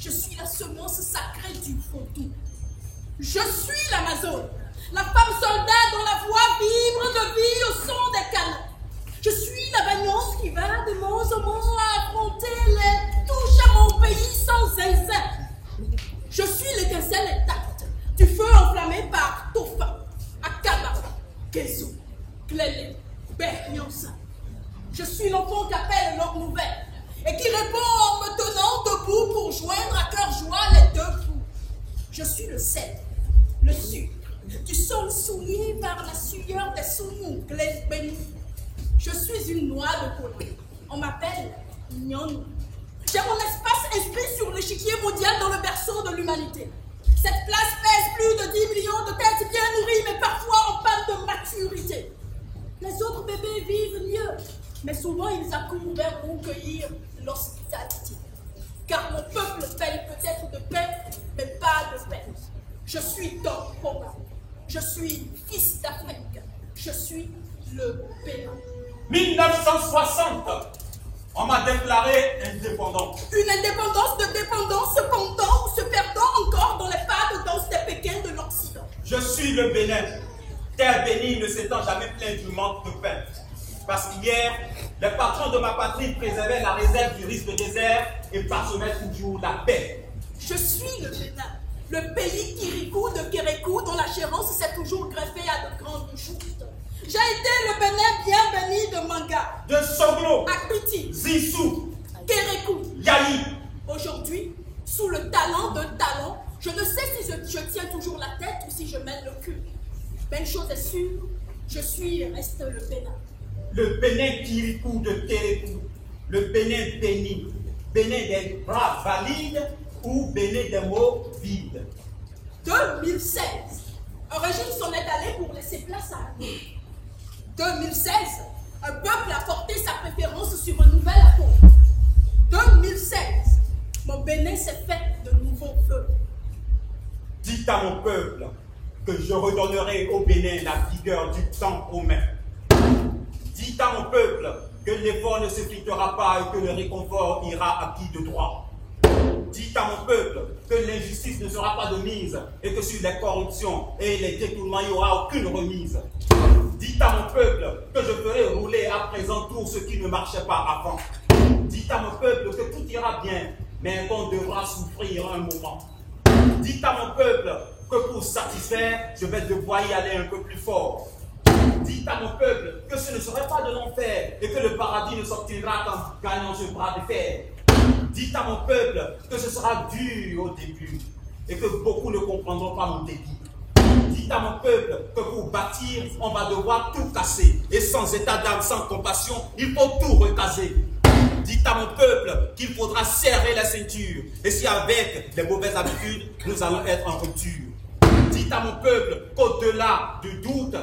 Je suis la semence sacrée du Fontou. Je suis l'Amazone, la femme soldat dont la voix vibre de vie au son des canons. Je suis la bagnance qui va de mont en mont affronter les touches à mon pays sans zinzin. Je suis l'étincelle intacte du feu enflammé par Tofa, Akaba, Kézou, Clélé, Berniansa. Je suis l'enfant qui appelle l'heure nouvelle et qui répond en me tenant debout pour joindre à cœur joie les deux fous. Je suis le sel, le sucre, du sol souillé par la sueur des soumous, Glaive béni. Je suis une noix de colline. On m'appelle Nyon. J'ai mon espace inscrit sur l'échiquier mondial dans le berceau de l'humanité. Cette place pèse plus de 10 millions de têtes bien nourries, mais parfois en panne de maturité. Les autres bébés vivent mieux, mais souvent ils accourent vers vous cueillir l'hospitalité. Car mon peuple paye peut-être de paix, mais pas de peine. Je suis Tom Poma. Je suis fils d'Afrique. Je suis le Bénin. 1960, on m'a déclaré indépendant. Une indépendance de dépendance cependant ou se perdant encore dans les pas de danse des Pékins de l'Occident. Je suis le Bénin, terre bénie ne s'étant jamais plainte du manque de pain. Parce qu'hier, les patrons de ma patrie préservaient la réserve du risque de désert et parchemaient toujours la paix. Je suis le Bénin, le pays Kirikou de Kérékou dont la gérance s'est toujours greffée à de grandes joutes. J'ai été le Bénin bien béni de Manga, De Soglo, Akpiti, Zissou, Kérékou. Yahi. Aujourd'hui, sous le talent d'un talent, je ne sais si je tiens toujours la tête ou si je mène le cul. Mais une chose est sûre, je suis et reste le Bénin. Le Bénin Kirikou de Kérékou, le Bénin béni, Bénin des bras valides ou Bénin des mots vides. 2016, un régime s'en est allé pour laisser place à un autre. 2016, un peuple a porté sa préférence sur un nouvel apôtre. 2016, mon Bénin s'est fait de nouveaux feux. Dites à mon peuple que je redonnerai au Bénin la vigueur du temps aux mains. Dites à mon peuple que l'effort ne s'effritera pas et que le réconfort ira à qui de droit. Dites à mon peuple que l'injustice ne sera pas de mise et que sur les corruptions et les détournements, il n'y aura aucune remise. Dites à mon peuple que je ferai rouler à présent tout ce qui ne marchait pas avant. Dites à mon peuple que tout ira bien, mais qu'on devra souffrir un moment. Dites à mon peuple que pour satisfaire, je vais devoir y aller un peu plus fort. Dites à mon peuple que ce ne serait pas de l'enfer et que le paradis ne sortira qu'en gagnant ce bras de fer. Dites à mon peuple que ce sera dur au début et que beaucoup ne comprendront pas mon débit. Dites à mon peuple que pour bâtir, on va devoir tout casser. Et sans état d'âme, sans compassion, il faut tout recaser. Dites à mon peuple qu'il faudra serrer la ceinture. Et si avec les mauvaises habitudes, nous allons être en rupture. Dites à mon peuple qu'au-delà du doute,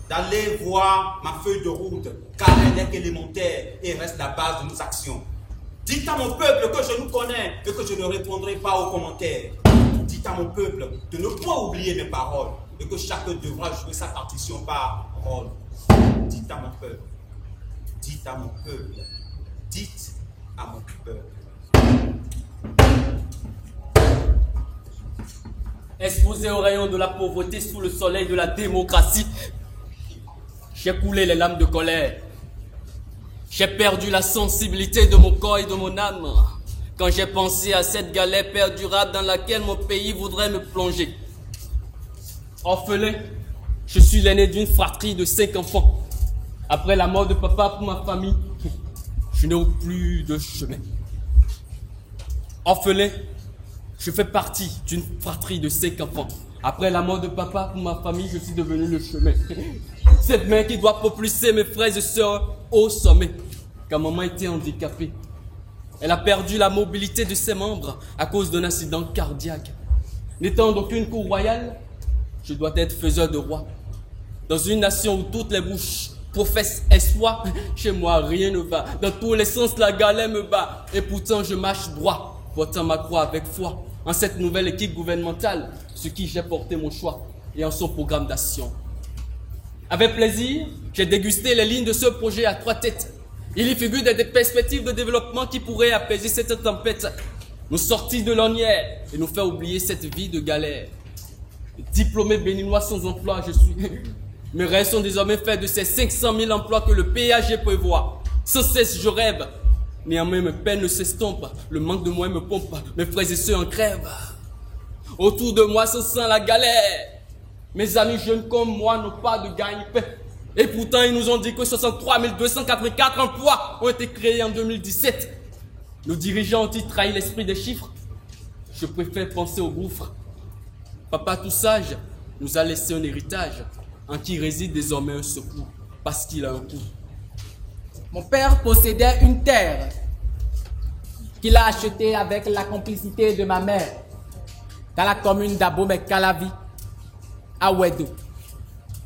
d'aller voir ma feuille de route, car elle est élémentaire et reste la base de nos actions. Dites à mon peuple que je nous connais et que je ne répondrai pas aux commentaires. Dites à mon peuple de ne pas oublier mes paroles et que chacun devra jouer sa partition par rôle. Dites à mon peuple, dites à mon peuple, dites à mon peuple. Exposé au rayon de la pauvreté sous le soleil de la démocratie, j'ai coulé les lames de colère. J'ai perdu la sensibilité de mon corps et de mon âme quand j'ai pensé à cette galère perdurable dans laquelle mon pays voudrait me plonger. Orphelin, je suis l'aîné d'une fratrie de 5 enfants. Après la mort de papa pour ma famille, je n'ai plus de chemin. Orphelin, je fais partie d'une fratrie de 5 enfants. Après la mort de papa pour ma famille, je suis devenu le chemin. Cette main qui doit propulser mes frères et sœurs au sommet. Quand maman était handicapée, elle a perdu la mobilité de ses membres à cause d'un accident cardiaque. N'étant d'aucune cour royale, je dois être faiseur de roi. Dans une nation où toutes les bouches professent espoir, chez moi rien ne va. Dans tous les sens, la galère me bat. Et pourtant, je marche droit, portant ma croix avec foi. En cette nouvelle équipe gouvernementale, sur qui j'ai porté mon choix et en son programme d'action. Avec plaisir, j'ai dégusté les lignes de ce projet à 3 têtes. Il y figure des perspectives de développement qui pourraient apaiser cette tempête. nous sortir de l'ornière et nous faire oublier cette vie de galère. Diplômé béninois sans emploi, je suis. Mes rêves sont désormais faits de ces 500 000 emplois que le PAG prévoit. Sans cesse, je rêve. Néanmoins, mes peines ne s'estompent. Le manque de moyens me pompe. Mes frères et sœurs en crèvent. Autour de moi se sent la galère. Mes amis jeunes comme moi n'ont pas de gagne-pain. Et pourtant, ils nous ont dit que 63 284 emplois ont été créés en 2017. Nos dirigeants ont-ils trahi l'esprit des chiffres? Je préfère penser au gouffre. Papa tout sage nous a laissé un héritage en qui réside désormais un secours, parce qu'il a un coût. Mon père possédait une terre qu'il a achetée avec la complicité de ma mère dans la commune d'Abomey-Calavi, à Ouedo.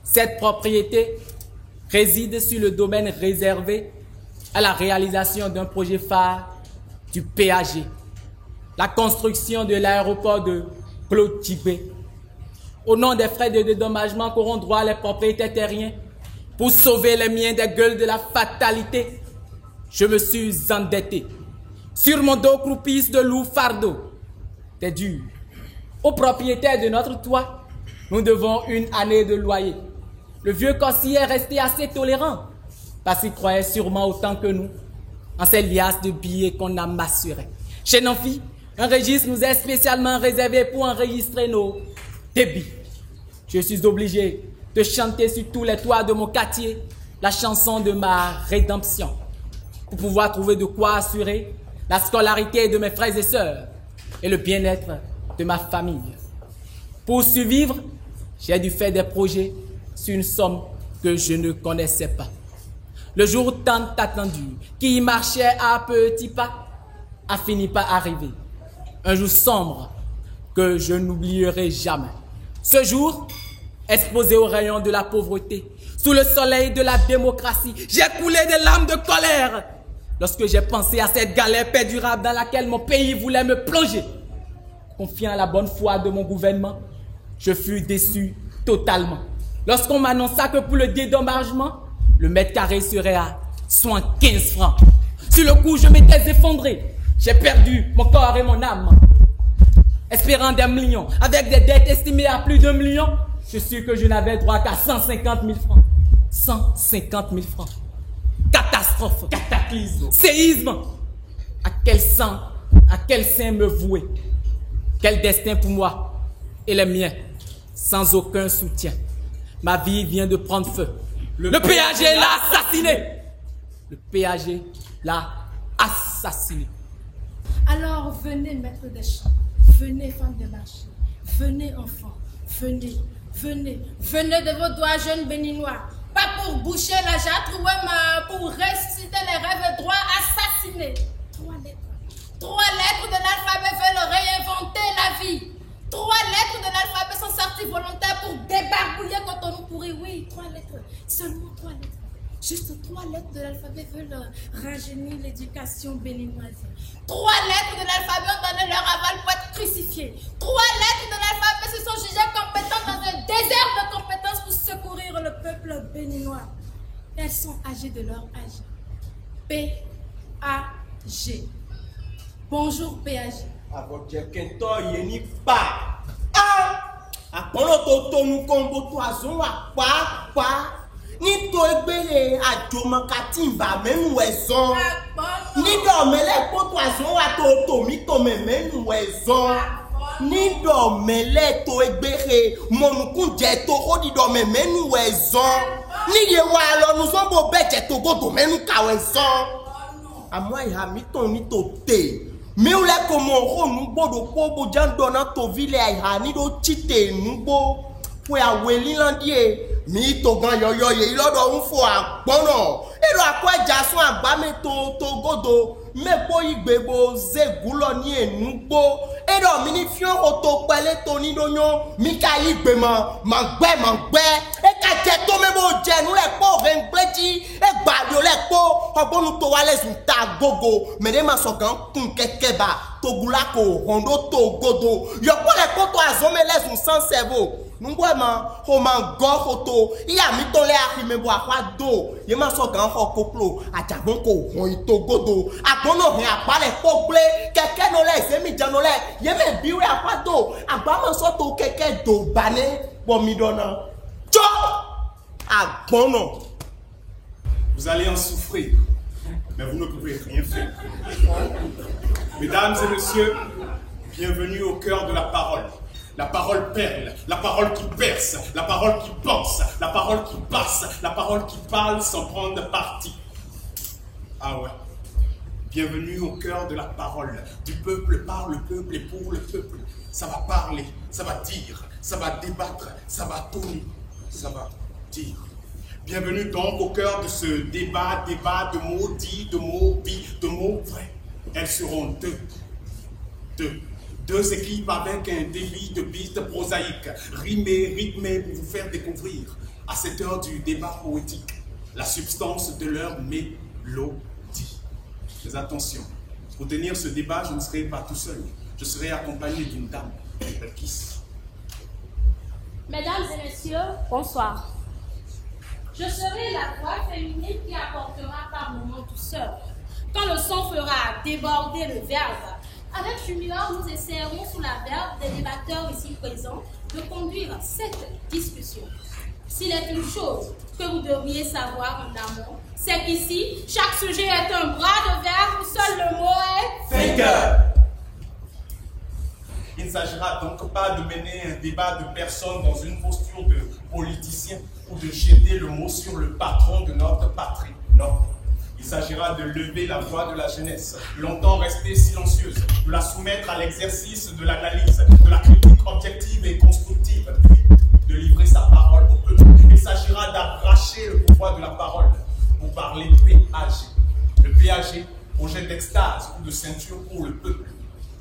Cette propriété réside sur le domaine réservé à la réalisation d'un projet phare du PAG, la construction de l'aéroport de Claude Tibé. Au nom des frais de dédommagement qu'auront droit les propriétaires terriens, pour sauver les miens des gueules de la fatalité, je me suis endetté. Sur mon dos croupissent de lourds fardeaux. C'est dur. Aux propriétaires de notre toit, nous devons une année de loyer. Le vieux Corsier est resté assez tolérant, parce qu'il croyait sûrement autant que nous en ces liasses de billets qu'on a massurés. Chez Nanfi, un registre nous est spécialement réservé pour enregistrer nos débits. Je suis obligé de chanter sur tous les toits de mon quartier la chanson de ma rédemption pour pouvoir trouver de quoi assurer la scolarité de mes frères et sœurs et le bien-être de ma famille. Pour survivre, j'ai dû faire des projets sur une somme que je ne connaissais pas. Le jour tant attendu, qui marchait à petits pas, a fini par arriver. Un jour sombre que je n'oublierai jamais. Ce jour, exposé aux rayons de la pauvreté, sous le soleil de la démocratie, j'ai coulé des larmes de colère lorsque j'ai pensé à cette galère perdurable dans laquelle mon pays voulait me plonger. Confiant à la bonne foi de mon gouvernement, je fus déçu totalement. Lorsqu'on m'annonça que pour le dédommagement, le mètre carré serait à 75 francs. Sur le coup, je m'étais effondré. J'ai perdu mon corps et mon âme. Espérant des millions, avec des dettes estimées à plus d'1 million, je suis que je n'avais droit qu'à 150 000 francs. 150 000 francs. Catastrophe. Cataclysme. Séisme. À quel sein me vouer? Quel destin pour moi et les miens, sans aucun soutien. Ma vie vient de prendre feu. Le PAG l'a assassiné. Le PAG l'a assassiné. Alors venez maître des champs, venez femmes de marché, venez enfants, venez, venez, venez de vos doigts jeunes béninois. Pas pour boucher la jâtre, mais pour ressusciter les rêves droits assassinés. 3 lettres. 3 lettres de l'alphabet veulent réinventer la vie. 3 lettres de l'alphabet sont sorties volontaires pour débarbouiller quand on nous pourrit. Oui, 3 lettres. Seulement 3 lettres. Juste 3 lettres de l'alphabet veulent rajeunir l'éducation béninoise. 3 lettres de l'alphabet ont donné leur aval pour être crucifiés. 3 lettres de l'alphabet se sont jugées compétentes dans un désert de compétences pour secourir le peuple béninois. Elles sont âgées de leur âge. P-A-G. Bonjour PAG. Avant de Kento, il n'y a pas. Ah! Après l'auto, nous combo toison, pas. Ni to egbele adjoma katimba menu wezon. Ni do mele po toison wa to mi to menu wezon. Ni do mele to egbere monukun je to odi do menu wezon. Ni ye wa lo nu so bo beje to go do menu ka wezon. Amwa ya mi to ni to te. Mi ule komo ro nu bodo po bo jan dona to vile ai ni do chite nu bo. Pour ya weli landie mi to gan yoyo ye lodo un fo agbono ero akwa jasun agbame to godo mepo igbebo zegulo ni enugbo ero mi ni fion oto pele to ni doyan mi ka igbe ma gbe e ka je to mebo je nu le po rengbeji e gba le po ogbonu to wale sun ta gogo mere ma so gan kun keke ba to gula ko hondo to godo yo po le ko to azome le sun san servo nous vraiment on m'en gofoto il a mis ton lait à me boire quoi d'eau il m'a so gan ho koplo a jabon ko on to godo a bono he a pa le poble keke no le se mi jano le ye me biwe a pa do a ba mo so to keke do bane bo mi dona cho a bono. Vous allez en souffrir, mais vous ne pouvez rien faire. Mesdames et messieurs, bienvenue au cœur de la parole. La parole perle, la parole qui perce, la parole qui pense, la parole qui passe, la parole qui parle sans prendre parti. Ah ouais. Bienvenue au cœur de la parole, du peuple par le peuple et pour le peuple. Ça va parler, ça va dire, ça va débattre, ça va tourner, ça va dire. Bienvenue donc au cœur de ce débat de mots dits, de mots dits, de mots vrais. Elles seront deux équipes avec un débit de pistes prosaïques, rythmées pour vous faire découvrir, à cette heure du débat poétique, la substance de leur mélodie. Mais attention, pour tenir ce débat, je ne serai pas tout seul. Je serai accompagné d'une dame, Belkis. Mesdames et messieurs, bonsoir. Je serai la voix féminine qui apportera par moments douceur. Quand le son fera déborder le verbe, avec humeur, nous essaierons sous la verve des débatteurs ici présents de conduire cette discussion. S'il est une chose que vous devriez savoir en amont, c'est qu'ici, chaque sujet est un bras de verbe où seul le mot est Finger. Il ne s'agira donc pas de mener un débat de personnes dans une posture de politicien ou de jeter le mot sur le patron de notre patrie. Non. Il s'agira de lever la voix de la jeunesse, longtemps restée silencieuse, de la soumettre à l'exercice de l'analyse, de la critique objective et constructive, puis de livrer sa parole au peuple. Il s'agira d'arracher le pouvoir de la parole pour parler PAG. Le PAG, projet d'extase ou de ceinture pour le peuple.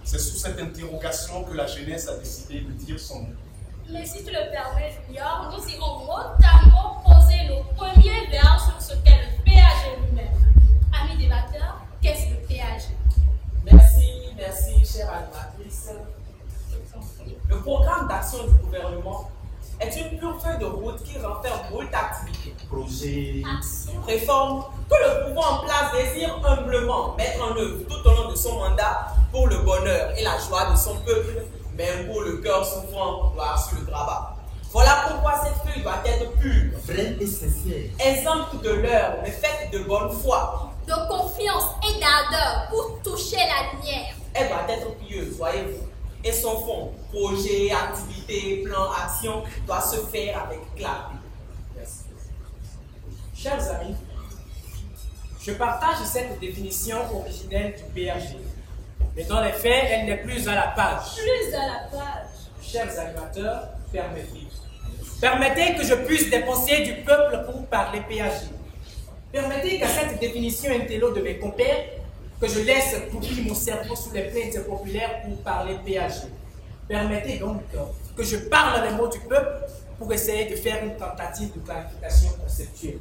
C'est sous cette interrogation que la jeunesse a décidé de dire son mot. Mais si tu le permets, Junior, nous irons notamment poser nos premiers vers sur ce qu'est le PAG lui-même. Amis débatteurs, qu'est-ce le PAG? Merci, chère animatrice. Le programme d'action du gouvernement est une pure feuille de route qui renferme moult activités, projets, réformes que le pouvoir en place désire humblement mettre en œuvre tout au long de son mandat pour le bonheur et la joie de son peuple, même pour le cœur souffrant noir sur le grabat. Voilà pourquoi cette feuille doit être pure, vraie et sincère, exempte de leurre, mais faite de bonne foi, de confiance et d'ardeur pour toucher la lumière. Elle doit être pieuse, voyez-vous. Et son fond, projet, activité, plan, action, doit se faire avec clarté. Merci. Chers amis, je partage cette définition originelle du PAG. Mais dans les faits, elle n'est plus à la page. Plus à la page. Chers animateurs, permettez que je puisse dépenser du peuple pour parler PAG. Permettez qu'à cette définition intello de mes compères, que je laisse couper mon cerveau sous les plaintes populaires pour parler PAG. Permettez donc que je parle les mots du peuple pour essayer de faire une tentative de clarification conceptuelle.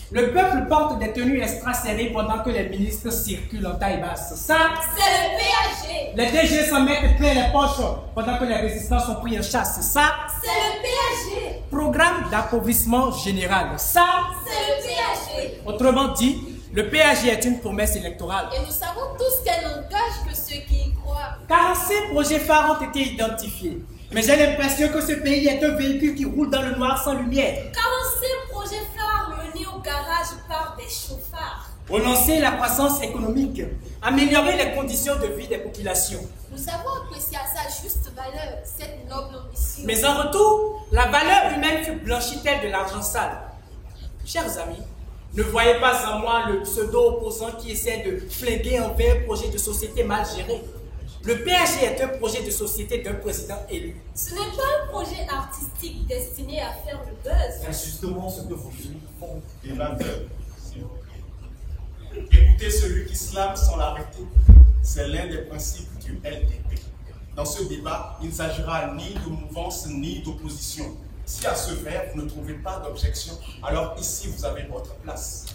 Le peuple porte des tenues extra-serrées pendant que les ministres circulent en taille basse. Ça, c'est le PAG. Les DG s'en mettent plein les poches pendant que les résistants sont pris en chasse. Ça, c'est le PAG. Programme d'appauvrissement général. Ça, c'est le PAG. Autrement dit, le PAG est une promesse électorale. Et nous savons tous qu'elle n'engage que ceux qui y croient. 46 projets phares ont été identifiés. Mais j'ai l'impression que ce pays est un véhicule qui roule dans le noir sans lumière. 46 projets phares menés au garage par des chauffards. Relancer la croissance économique, améliorer les conditions de vie des populations. Nous avons apprécié à sa juste valeur cette noble ambition. Mais en retour, la valeur humaine fut blanchit-elle de l'argent sale. Chers amis, ne voyez pas en moi le pseudo-opposant qui essaie de flinguer un vrai projet de société mal géré. Le PAG est un projet de société d'un président élu. Ce n'est pas un projet artistique destiné à faire le buzz. C'est justement ce que vos filles font, débatteurs. Écoutez celui qui slame sans l'arrêter. C'est l'un des principes du LDP. Dans ce débat, il ne s'agira ni de mouvance ni d'opposition. Si à ce faire, vous ne trouvez pas d'objection, alors ici, vous avez votre place.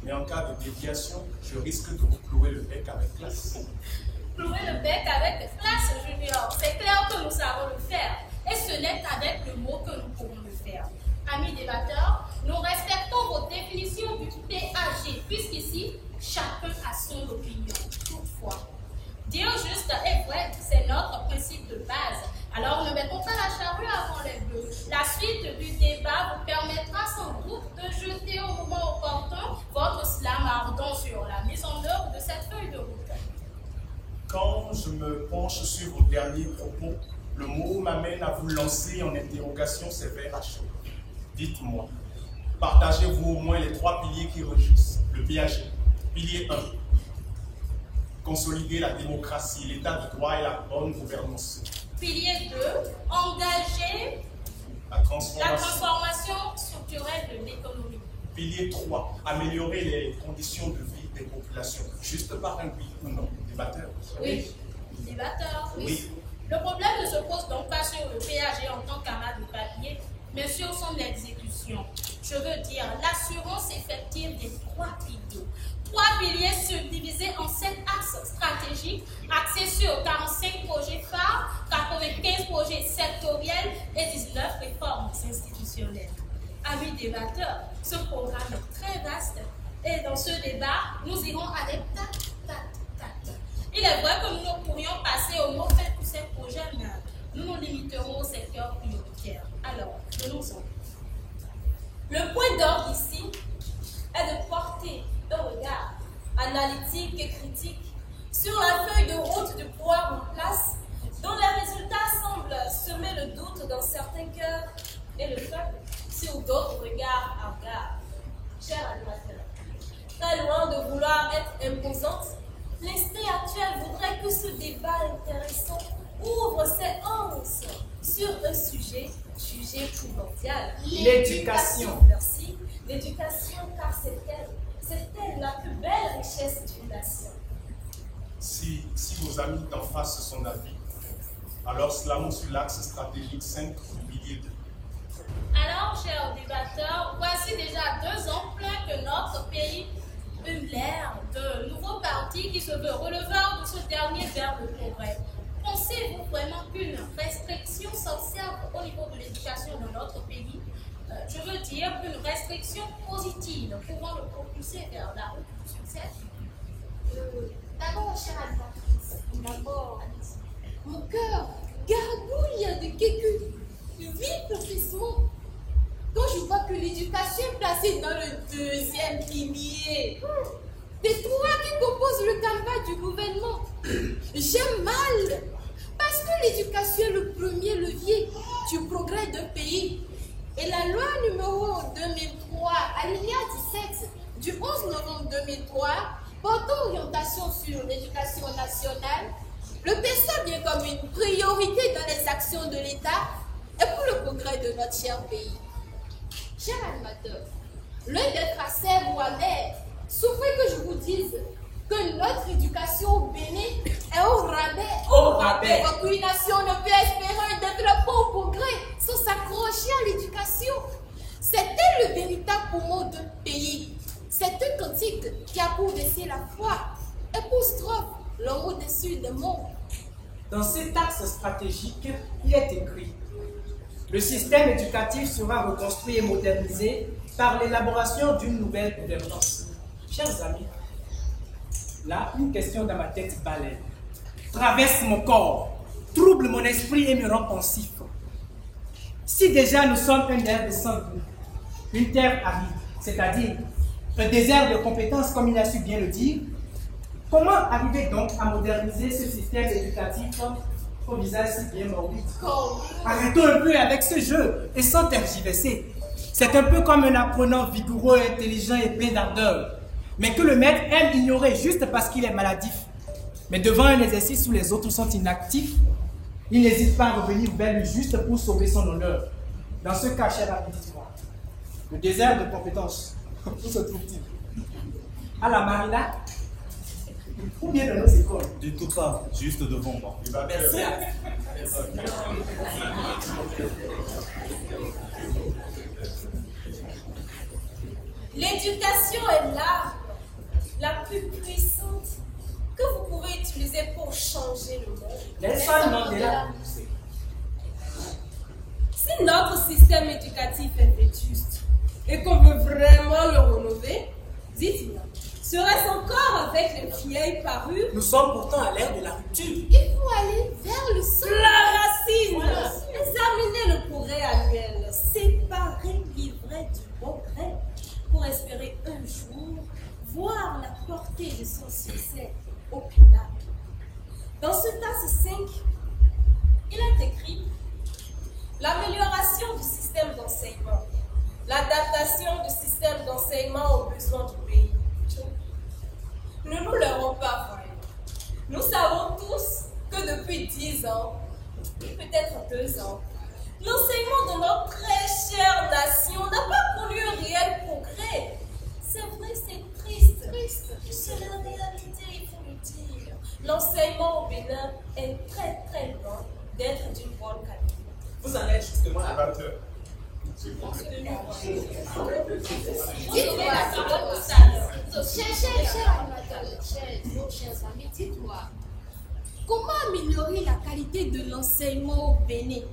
Mais en cas de déviation, je risque de vous clouer le bec avec classe. Clouer le bec avec classe, Junior. C'est clair que nous savons le faire. Et son opinion. Toutefois, dire juste est vrai, c'est notre principe de base. Alors ne mettons pas la charrue avant les bœufs. La suite du débat vous permettra sans doute de jeter au moment opportun votre slam ardent sur la mise en œuvre de cette feuille de route. Quand je me penche sur vos derniers propos, le mot m'amène à vous lancer en interrogation sévère à chaud. Dites-moi, partagez-vous au moins les 3 piliers qui régissent le PAG? Pilier 1, consolider la démocratie, l'état de droit et la bonne gouvernance. Pilier 2, engager La transformation structurelle de l'économie. Pilier 3, améliorer les conditions de vie des populations. Juste par un oui ou non. Débatteur. Oui, débatteur, oui. Oui. Le problème ne se pose donc pas sur le PAG en tant qu'amas de papier, mais sur son exécution. Je veux dire l'assurance effective des 3 piliers. 3 piliers subdivisés en 7 axes stratégiques, axés sur 45 projets phares, 95 projets sectoriels et 19 réformes institutionnelles. Amis débatteurs, ce programme est très vaste et dans ce débat, nous irons avec tac. Il est vrai que nous ne pourrions passer au mot fait pour ces projets, mais nous nous limiterons au secteur prioritaire. Alors, venons-en. Le point d'ordre ici est de porter un regard analytique et critique sur la feuille de route du pouvoir en place, dont les résultats semblent semer le doute dans certains cœurs et le peuple sur d'autres regards à regard. Chers animateurs, très loin de vouloir être imposante, l'instinct actuel voudrait que ce débat intéressant ouvre ses anses sur un sujet jugé primordial. L'éducation. Merci. L'éducation, car c'est elle la plus belle richesse d'une nation. Si vos amis d'en face sont d'avis, alors slamons sur l'axe stratégique 5 du pilier 2. Alors, chers débatteurs, voici déjà 2 ans pleins que notre pays eut l'air de nouveau parti qui se veut releveur de ce dernier vers le progrès. Pensez-vous vraiment qu'une restriction s'observe au niveau de l'éducation dans notre pays? Je veux dire une restriction positive pouvant le propulser vers la route du succès. D'abord, chère animatrice, mon cœur gargouille de quelques vifs frissements quand je vois que l'éducation est placée dans le 2e pilier. Des 3 qui composent le canevas du gouvernement. J'aime mal, parce que l'éducation est le premier levier du progrès d'un pays. Et la loi numéro 2003, alinéa 17, du 11 novembre 2003, portant orientation sur l'éducation nationale, le perçoit bien comme une priorité dans les actions de l'État et pour le progrès de notre cher pays. Chers animateurs, l'un des tracés Mohamed souffrait que je vous dise que notre éducation au Bénin est au rabais. Au rabais. Aucune nation ne peut espérer un développement au progrès sans s'accrocher à l'éducation. C'était le véritable poumon d'un pays. C'est un cantique qui a pour décider la foi et pour strophe l'homme au-dessus des monts. Dans cet axe stratégique, il est écrit: le système éducatif sera reconstruit et modernisé par l'élaboration d'une nouvelle gouvernance. Chers amis, là, une question dans ma tête balaie, traverse mon corps, trouble mon esprit et me rend pensif. Si déjà nous sommes un air de sangle, une terre aride, c'est-à-dire un désert de compétences, comme il a su bien le dire, comment arriver donc à moderniser ce système éducatif au visage si bien morbide? Arrêtons un peu avec ce jeu et sans tergiverser. C'est un peu comme un apprenant vigoureux, intelligent et plein d'ardeur, mais que le maître aime ignorer juste parce qu'il est maladif. Mais devant un exercice où les autres sont inactifs, il n'hésite pas à revenir vers lui juste pour sauver son honneur. Dans ce cas, cher ami, dites-moi, le désert de compétences, où se trouve-t-il? À la marina ou bien dans nos écoles? Du tout pas, juste devant moi. Merci. L'éducation est l'arme la plus puissante que vous pouvez utiliser pour changer le monde. Nelson Mandela. Si notre système éducatif est vétuste et qu'on veut vraiment le rénover, dites-moi, Serait-ce encore avec les vieilles parures? Nous sommes pourtant à l'ère de la rupture. Il faut aller vers le centre. La racine. Voilà. Examiner le progrès annuel. Séparer l'ivraie du bon gré pour espérer un jour voir la portée de son succès au pinacle. Dans ce tasse 5, il est écrit l'amélioration du système d'enseignement, l'adaptation du système d'enseignement aux besoins du pays. Ne nous leurrons pas, frère. Nous savons tous que depuis 10 ans, peut-être 2 ans, l'enseignement de notre très chère nation n'a pas connu un réel progrès. C'est vrai, c'est triste. C'est la réalité, il faut le dire. L'enseignement au Bénin est très très loin d'être d'une bonne qualité. Vous en êtes justement à la Chers amis, dites-moi, comment améliorer la qualité de l'enseignement au Bénin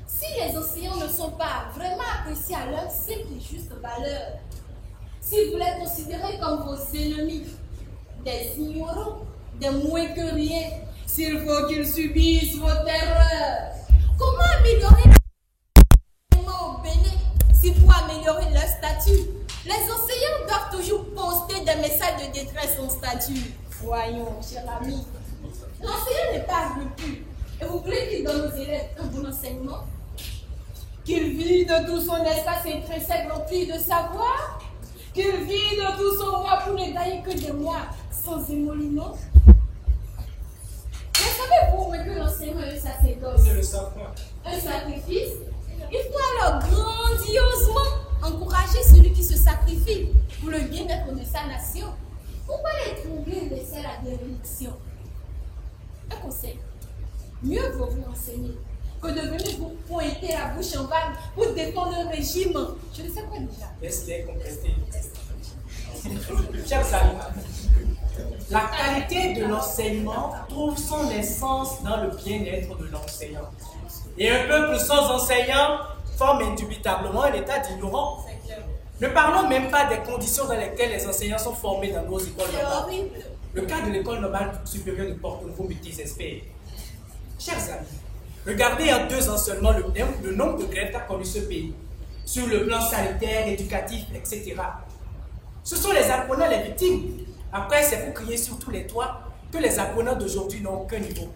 si les enseignants ne sont pas vraiment appréciés à leur simple et juste valeur? Si vous les considérez comme vos ennemis, des ignorants, des moins que rien, s'il faut qu'ils subissent vos terreurs, comment améliorer l'enseignement au Bénin si pour améliorer leur statut, les enseignants doivent toujours poster des messages de détresse en statut? Voyons, cher ami, l'enseignant n'est pas repu. Et vous voulez qu'il donne aux élèves un bon enseignement? Qu'il vide tout son espace intrinsèque rempli de savoir? Qu'il vide tout son roi pour ne gagner que des mois sans émoluments? Mais savez-vous que l'enseignement est un sacerdoce? Ils ne le savent pas. Un sacrifice? Il faut alors grandiosement encourager celui qui se sacrifie pour le bien-être de sa nation. Pourquoi les troubler laisser la déréliction? Un conseil, mieux vaut vous enseigner que de venir vous pointer la bouche en vanne pour défendre le régime. Je ne sais pas déjà. Laisse-les compléter. Chers amis, la qualité de l'enseignement trouve son essence dans le bien-être de l'enseignant. Et un peuple sans enseignant forme indubitablement un état d'ignorance. Ne parlons même pas des conditions dans lesquelles les enseignants sont formés dans nos écoles normales. Le cas de l'école normale supérieure de Porto-Nouveau me désespère. Chers amis, regardez en 2 ans seulement le nombre de grèves qu'a connu ce pays, sur le plan sanitaire, éducatif, etc. Ce sont les apprenants les victimes. Après, c'est pour crier sur tous les toits que les apprenants d'aujourd'hui n'ont aucun niveau.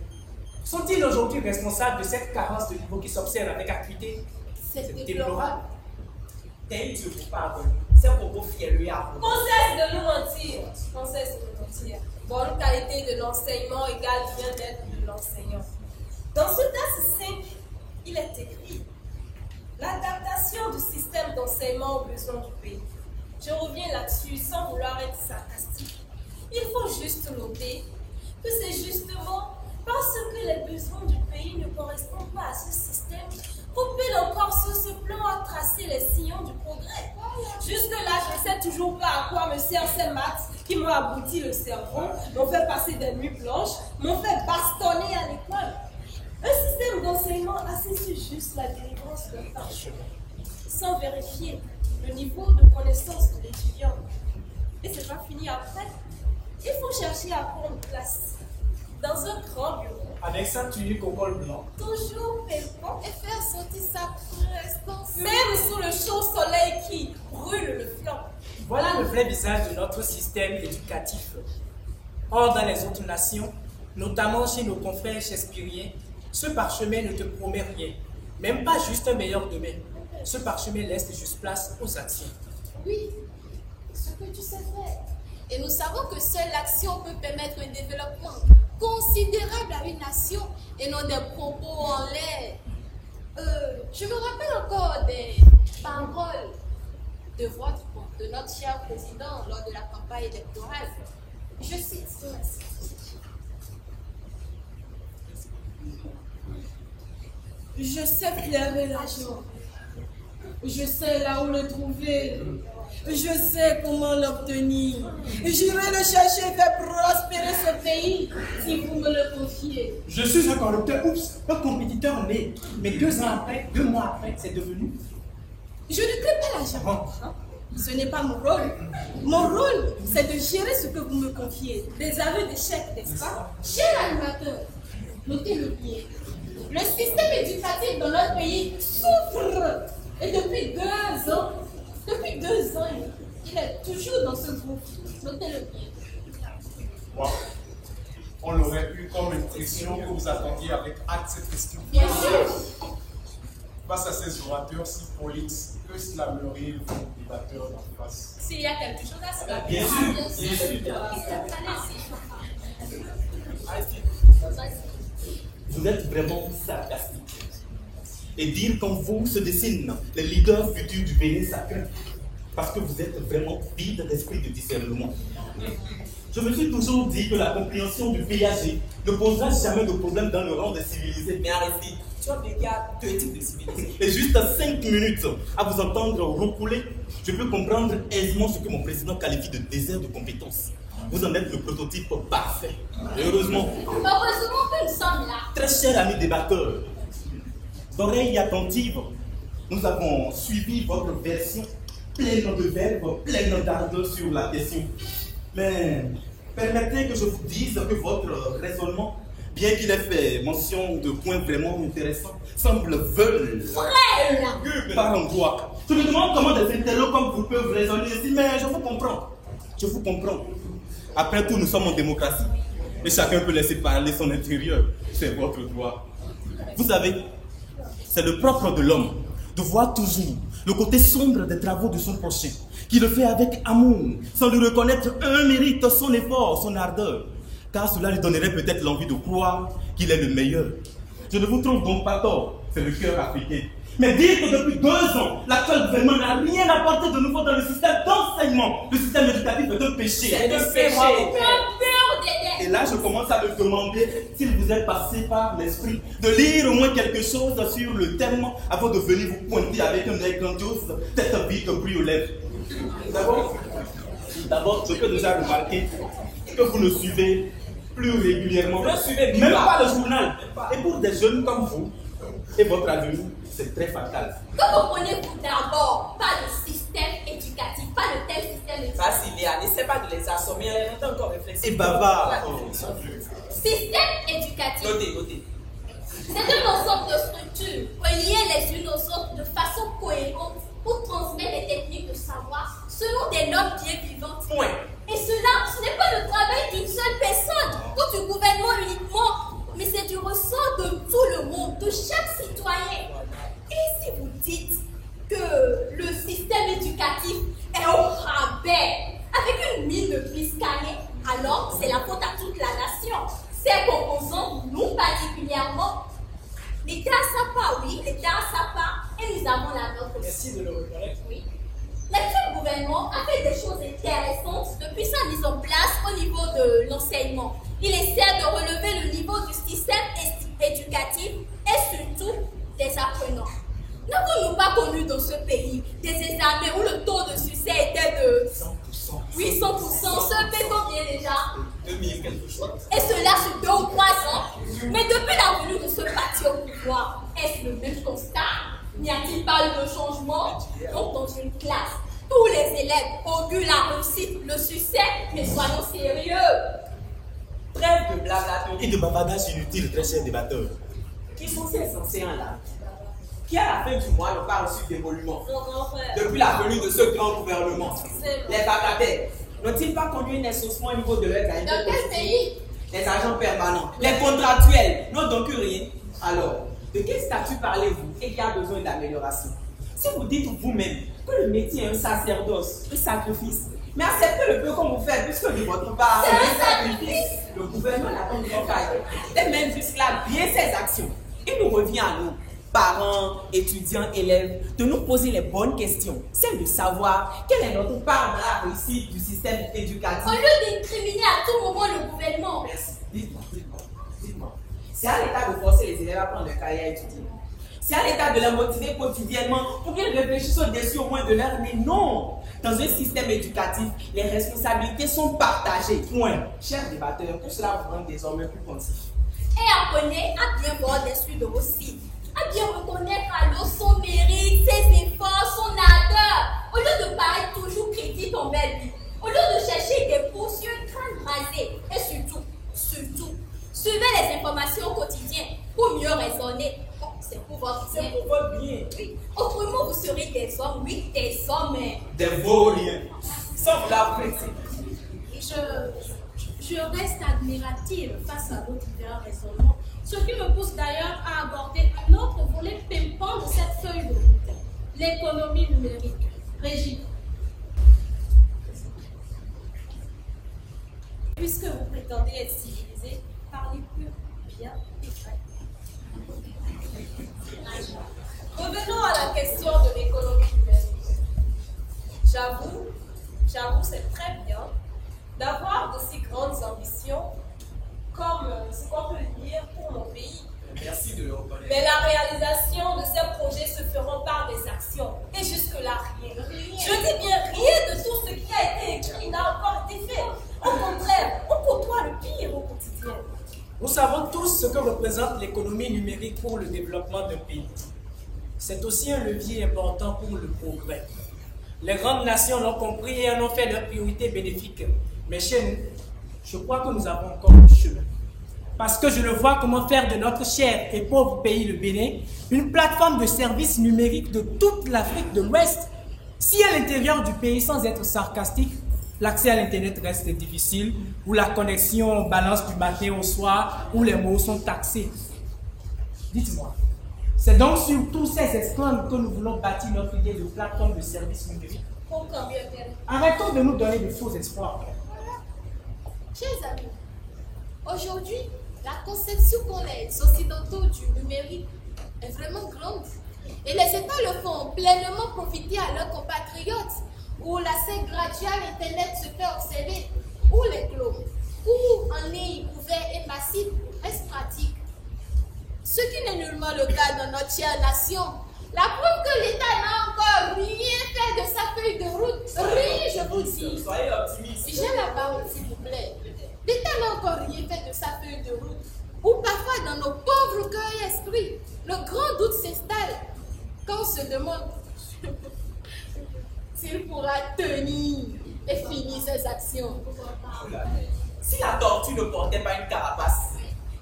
Sont-ils aujourd'hui responsables de cette carence de niveau qui s'observe avec acuité? C'est déplorable. T'es Dieu pour pardonner. C'est pour vous fier lui à vous. On cesse de nous mentir. On cesse de nous mentir. Bonne qualité de l'enseignement égale bien-être de l'enseignant. Dans ce tasse 5, il est écrit l'adaptation du système d'enseignement aux besoins du pays. Je reviens là-dessus sans vouloir être sarcastique. Il faut juste noter que c'est justement parce que les besoins du pays ne correspondent pas à ce système qu'on peine encore sur ce plan à tracer les sillons du progrès. Jusque-là, je ne sais toujours pas à quoi me servent ces maths qui m'ont abouti le cerveau, m'ont fait passer des nuits blanches, m'ont fait bastonner à l'école. Un système d'enseignement assez sur juste la délivrance d'un parchemin, sans vérifier le niveau de connaissance de l'étudiant. Et c'est pas fini après. Il faut chercher à prendre place dans un grand bureau. Avec sa tunique au col blanc. Toujours pépon et faire sortir sa prestance. Même sous le chaud soleil qui brûle le flanc. Voilà le vrai visage de notre système éducatif. Or, dans les autres nations, notamment chez nos confrères shakespeariens, ce parchemin ne te promet rien. Même pas juste un meilleur demain. Ce parchemin laisse juste place aux actions. Oui, ce que tu sais faire. Et nous savons que seule l'action peut permettre un développement considérable à une nation et non des propos en l'air. Je me rappelle encore des paroles de notre cher président lors de la campagne électorale. Je cite ceci. Je sais flairer l'argent. Je sais là où le trouver. Je sais comment l'obtenir. J'irai le chercher et faire prospérer ce pays si vous me le confiez. Je suis un corrupteur, un compétiteur né. Mais 2 ans après, 2 mois après, c'est devenu. Je ne crée pas l'argent. Ce n'est pas mon rôle. Mon rôle, c'est de gérer ce que vous me confiez. Des aveux d'échec, n'est-ce pas? Cher animateur, notez-le bien. Le système éducatif dans notre pays souffre. Et depuis 2 ans, il est toujours dans ce groupe. Notez-le bien. Moi, on aurait eu comme impression que vous attendiez avec hâte cette question. Bien sûr. Face à ces orateurs si prolixes, que clameriez vos débatteurs d'en face? S'il y a quelque chose à cela. Bien sûr. Vous êtes vraiment sarcastique. Et dire qu'en vous se dessine le leader futur du Bénin sacré, parce que vous êtes vraiment vide d'esprit de discernement. Je me suis toujours dit que la compréhension du PAG ne posera jamais de problème dans le rang des civilisés. Mais arrêtez, tu vois, il y a 2 types de civilisés. Et juste à 5 minutes à vous entendre roucouler, je peux comprendre aisément ce que mon président qualifie de désert de compétences. Vous en êtes le prototype parfait. Et heureusement que nous sommes là. Très cher ami débatteur, d'oreilles attentives, nous avons suivi votre version pleine de verbes, pleine d'ardeur sur la question. Mais permettez que je vous dise que votre raisonnement, bien qu'il ait fait mention de points vraiment intéressants, semble veule. Par endroit. Je me demande comment des intellos comme vous peuvent raisonner ici, mais je vous comprends. Je vous comprends. Après tout, nous sommes en démocratie. Et chacun peut laisser parler son intérieur. C'est votre droit. Vous savez, c'est le propre de l'homme de voir toujours le côté sombre des travaux de son prochain, qui le fait avec amour, sans lui reconnaître un mérite, son effort, son ardeur. Car cela lui donnerait peut-être l'envie de croire qu'il est le meilleur. Je ne vous trouve donc pas tort, c'est le cœur africain. Mais dire que depuis 2 ans, l'actuel gouvernement n'a rien apporté de nouveau dans le système d'enseignement, le système éducatif est un péché. C'est un péché. Et là, je commence à me demander s'il vous est passé par l'esprit de lire au moins quelque chose sur le thème avant de venir vous pointer avec un œil grandiose, tête vite, bruit aux lèvres. D'abord, je peux déjà remarquer que vous ne suivez plus régulièrement, même pas le journal. Et pour des jeunes comme vous, et votre avenir, c'est très fatal. Que comprenez-vous d'abord par le système éducatif, pas le tel système éducatif? Vas-y, n'essaie pas de les assommer, elle est encore réfléchie. Et bavard. Système éducatif. Notez. C'est un ensemble de structures reliées les unes aux autres de façon cohérente pour transmettre les techniques de savoir selon des normes bien vivantes. Point. Et cela, ce n'est pas le travail d'une seule personne ou du gouvernement uniquement, mais c'est du ressort de tout le monde, de chaque citoyen. Et si vous dites que le système éducatif est au rabais, avec une mine de fiscalité, alors c'est la faute à toute la nation. Ses composants, nous particulièrement, l'État a sa part, oui, l'État a sa part, et nous avons la nôtre aussi. Merci de le reconnaître. Oui. L'actuel gouvernement a fait des choses intéressantes depuis sa mise en place au niveau de l'enseignement. Il essaie de relever le niveau du système éducatif et surtout des apprenants. N'avons-nous pas connu dans ce pays des examens où le taux de succès était de 100%? Oui, 100%. Ce fait combien déjà? 2000 quelque chose. Et cela sur 2 ou 3 ans. Mais depuis la venue de ce parti au pouvoir, est-ce le même constat? N'y a-t-il pas eu de changement? Donc dans une classe, tous les élèves augurent la réussite, le succès, mais soyons sérieux. Trêve de blabla. Et de bavardage inutile, très cher débatteur. Qui sont ces enseignants là qui à la fin du mois n'ont pas reçu d'émolument Mon grand frère. depuis la venue de ce grand gouvernement? C'est Les vacataires n'ont-ils pas conduit un essoufflement au niveau de leur qualité? Dans quel pays? Les agents permanents, les contractuels n'ont donc rien. Alors, de quel statut parlez-vous et qui a besoin d'amélioration? Si vous dites vous-même que le métier est un sacerdoce, un sacrifice, mais acceptez le peu comme vous faites, puisque de votre part, C'est un sacrifice. le gouvernement n'a pas de travail. Et même jusque-là, bien ses actions. Il nous revient à nous, parents, étudiants, élèves, de nous poser les bonnes questions. Celle de savoir quelle est notre part dans la réussite du système éducatif. Au lieu d'incriminer à tout moment le gouvernement. Merci. Dites-moi. C'est à l'État de forcer les élèves à prendre le cahier à étudier. C'est à l'État de les motiver quotidiennement pour qu'ils réfléchissent au-dessus au moins de leur année. Non! Dans un système éducatif, les responsabilités sont partagées. Point. Chers débatteurs, tout cela vous rend désormais plus pensif. Et apprenez à bien voir dessus de aussi. À bien reconnaître à l'eau son mérite, ses efforts, son ardeur. Au lieu lieu de paraître toujours critique envers lui, au lieu de chercher des poursuites crâne rasé, et surtout, suivez les informations quotidiennes pour mieux raisonner. Bon, c'est pour votre bien. C'est pour votre bien. Oui. Autrement, vous serez des hommes, oui, des hommes. Des vauriens. Sans l'apprécier. Je reste admirative face à votre divers raisonnements, ce qui me pousse d'ailleurs à aborder un autre volet pimpant de cette feuille de route, l'économie numérique. Régis. Puisque vous prétendez être civilisé, parlez plus bien et vrai. Revenons à la question de l'économie numérique. J'avoue, c'est très bien d'avoir de si grandes ambitions comme ce qu'on peut dire pour mon pays. Merci de le reconnaître. Mais la réalisation de ces projets se fera par des actions. Et jusque-là, rien. Je dis bien rien de tout ce qui a été écrit n'a encore été fait. Au contraire, on côtoie le pire au quotidien. Nous savons tous ce que représente l'économie numérique pour le développement d'un pays. C'est aussi un levier important pour le progrès. Les grandes nations l'ont compris et en ont fait leur priorité bénéfique. Mais chez nous, je crois que nous avons encore du chemin. Parce que je le vois comment faire de notre cher et pauvre pays, le Bénin, une plateforme de services numériques de toute l'Afrique de l'Ouest. Si à l'intérieur du pays, sans être sarcastique, l'accès à l'Internet reste difficile, ou la connexion balance du matin au soir, où les mots sont taxés. Dites-moi, c'est donc sur tous ces esclaves que nous voulons bâtir notre idée de plateforme de services numériques. Pour combien de temps? Arrêtons de nous donner de faux espoirs. Chers amis, aujourd'hui, la conception qu'ont les Occidentaux du numérique est vraiment grande. Et les États le font pleinement profiter à leurs compatriotes, où l'accès gratuit à l'Internet se fait observer, où les globes, où en ligne ouvert et massif reste pratique. Ce qui n'est nullement le cas dans notre chère nation. La preuve que l'État n'a encore rien fait de sa feuille de route. Rien, je vous dis. Soyez optimiste. J'ai la parole, s'il vous plaît. L'État n'a encore rien fait de sa feuille de route. Ou parfois, dans nos pauvres cœurs et esprits, le grand doute s'installe. Quand on se demande s'il pourra tenir et finir ses actions. Si la tortue ne portait pas une carapace,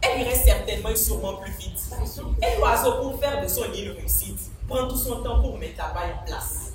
elle irait certainement et sûrement plus vite. Et l'oiseau, pour faire de son nid une réussite, prend tout son temps pour mettre la paille en place.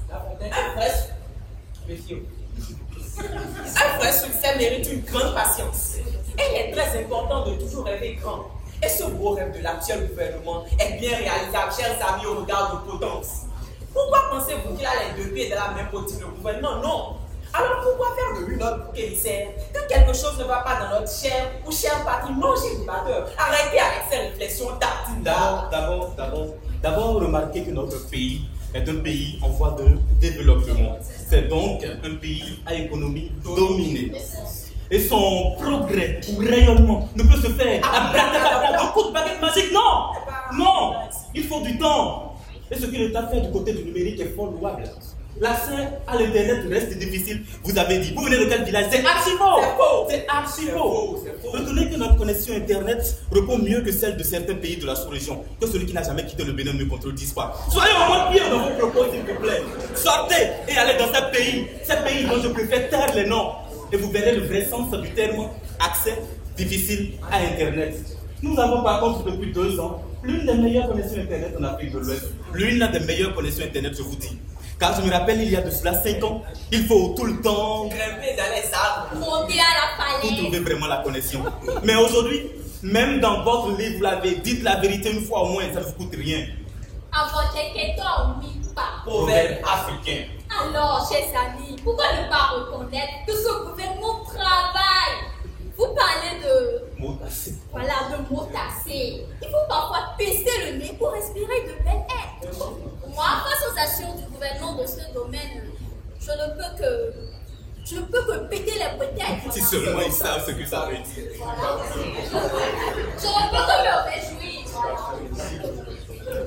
Un vrai succès mérite une grande patience. Et il est très important de toujours rêver grand. Et ce beau rêve de l'actuel gouvernement est bien réalisable, chers amis, au regard de potence. Pourquoi pensez-vous qu'il a les deux pieds dans la même poterie, le gouvernement? Non. Alors pourquoi faire de lui notre bouc émissaire? Quand quelque chose ne va pas dans notre chère ou chère patrie, mangez du batteur. Arrêtez avec ces réflexions tartines. D'abord, remarquez que notre pays est un pays en voie de développement. C'est donc un pays à économie dominée. Et son progrès ou rayonnement ne peut se faire à coup de baguette magique. Non! Non! Il faut du temps. Et ce que l'État fait du côté du numérique est fort louable. L'accès à l'Internet reste difficile. Vous avez dit, vous venez de quel village? C'est archi faux! C'est archi faux! Retenez que notre connexion Internet répond mieux que celle de certains pays de la sous-région. Que celui qui n'a jamais quitté le Bénin ne contredise pas. Soyez au moins pire dans vos propos, s'il vous plaît. Sortez et allez dans ces pays dont je préfère taire les noms. Et vous verrez le vrai sens du terme accès difficile à Internet. Nous avons par contre depuis 2 ans l'une des meilleures connexions Internet en Afrique de l'Ouest. L'une des meilleures connexions Internet, je vous dis. Car je me rappelle, il y a de cela 5 ans, il faut tout le temps grimper dans les arbres, monter à la falaise pour trouver vraiment la connexion. Mais aujourd'hui, même dans votre livre, vous l'avez, dites la vérité une fois au moins, ça ne vous coûte rien. Avant quelqu'un, on ne pas. Proverbe africain. Alors, chers amis, pourquoi ne pas reconnaître que ce gouvernement travaille? Vous parlez de Mots tassés. Voilà, de mots tassés. Il faut parfois baisser le nez pour respirer de bel air. Moi, face aux actions du gouvernement dans ce domaine, je ne peux que péter les bretelles. Si seulement ils savent ce que ça veut dire. Voilà. Je ne peux que me réjouir. Voilà.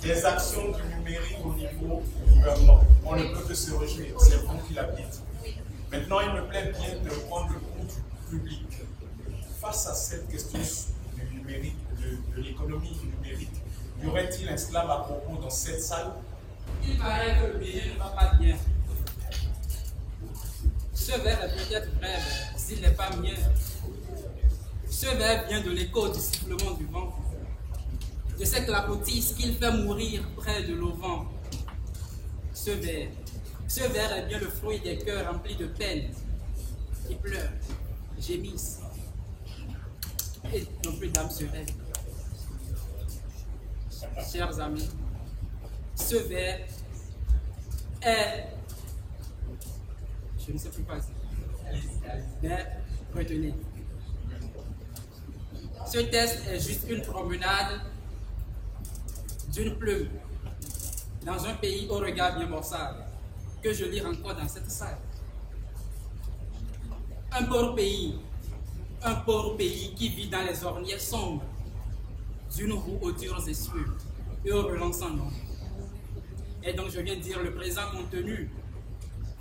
Des actions du numérique au niveau du gouvernement. On ne peut que se réjouir, c'est vous qui l'habitez. Maintenant, il me plaît bien de prendre le compte public. Face à cette question du numérique, de l'économie numérique, y aurait-il un slam à propos dans cette salle? Il paraît que le Bénin ne va pas bien. Ce vers est peut-être vrai, mais s'il n'est pas mien. Ce vers vient de l'écho du sifflement du vent, de ces clapotis qu'il fait mourir près de l'auvent. Ce vers est bien le fruit des cœurs remplis de peine, qui pleurent, gémissent, et non plus d'âme se rêve. Chers amis, ce vers est, je ne sais plus pas, mais retenez. Ce texte est juste une promenade d'une plume dans un pays au regard bien maussade que je lis encore dans cette salle. Un pauvre pays qui vit dans les ornières sombres d'une roue aux durs essuies et au relançant nom. Et donc je viens dire le présent contenu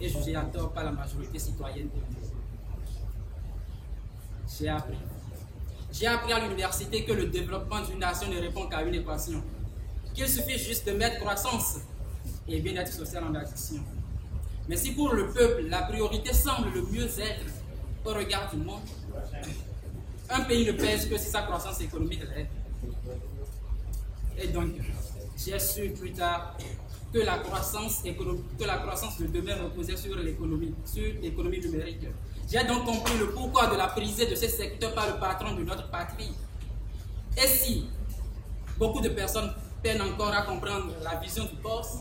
est jugé à tort par la majorité citoyenne. J'ai appris à l'université que le développement d'une nation ne répond qu'à une équation, qu'il suffit juste de mettre croissance et bien-être social en addition. Mais si pour le peuple, la priorité semble le mieux-être au regard du monde, un pays ne pèse que si sa croissance économique l'est. Et donc, j'ai su plus tard que la croissance de demain reposait sur l'économie numérique. J'ai donc compris le pourquoi de la prise de ce secteur par le patron de notre patrie. Et si beaucoup de personnes peinent encore à comprendre la vision du boss,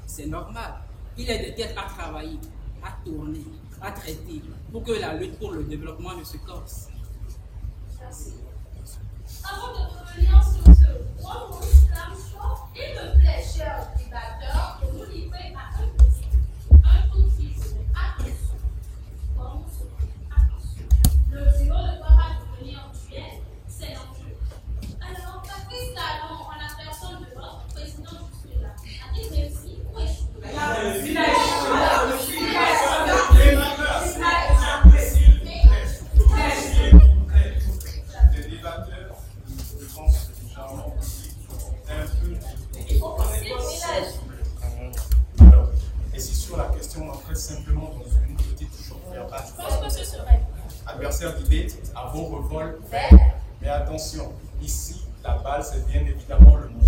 c'est normal. Il est des têtes à travailler, à tourner, à traiter, pour que la lutte pour le développement ne se corse. Merci. Avant de revenir sur ce grand mot islam short, il me plaît, chers débatteurs, de nous livrer à un tout petit peu. Attention. Comme attention. Le duo ne doit pas devenir duel, c'est l'enjeu. Alors, Patrice Talon, en la personne de votre président jusque-là, a-t-il réussi ou échoué? Les débatteurs, je pense que Charmant aussi est un peu. Alors, et si sur la question, on entrait simplement dans une petite chose verbale. Je pense que ce serait. Adversaire d'idées, à vos revols. Mais attention, ici, la balle, c'est bien évidemment le mot.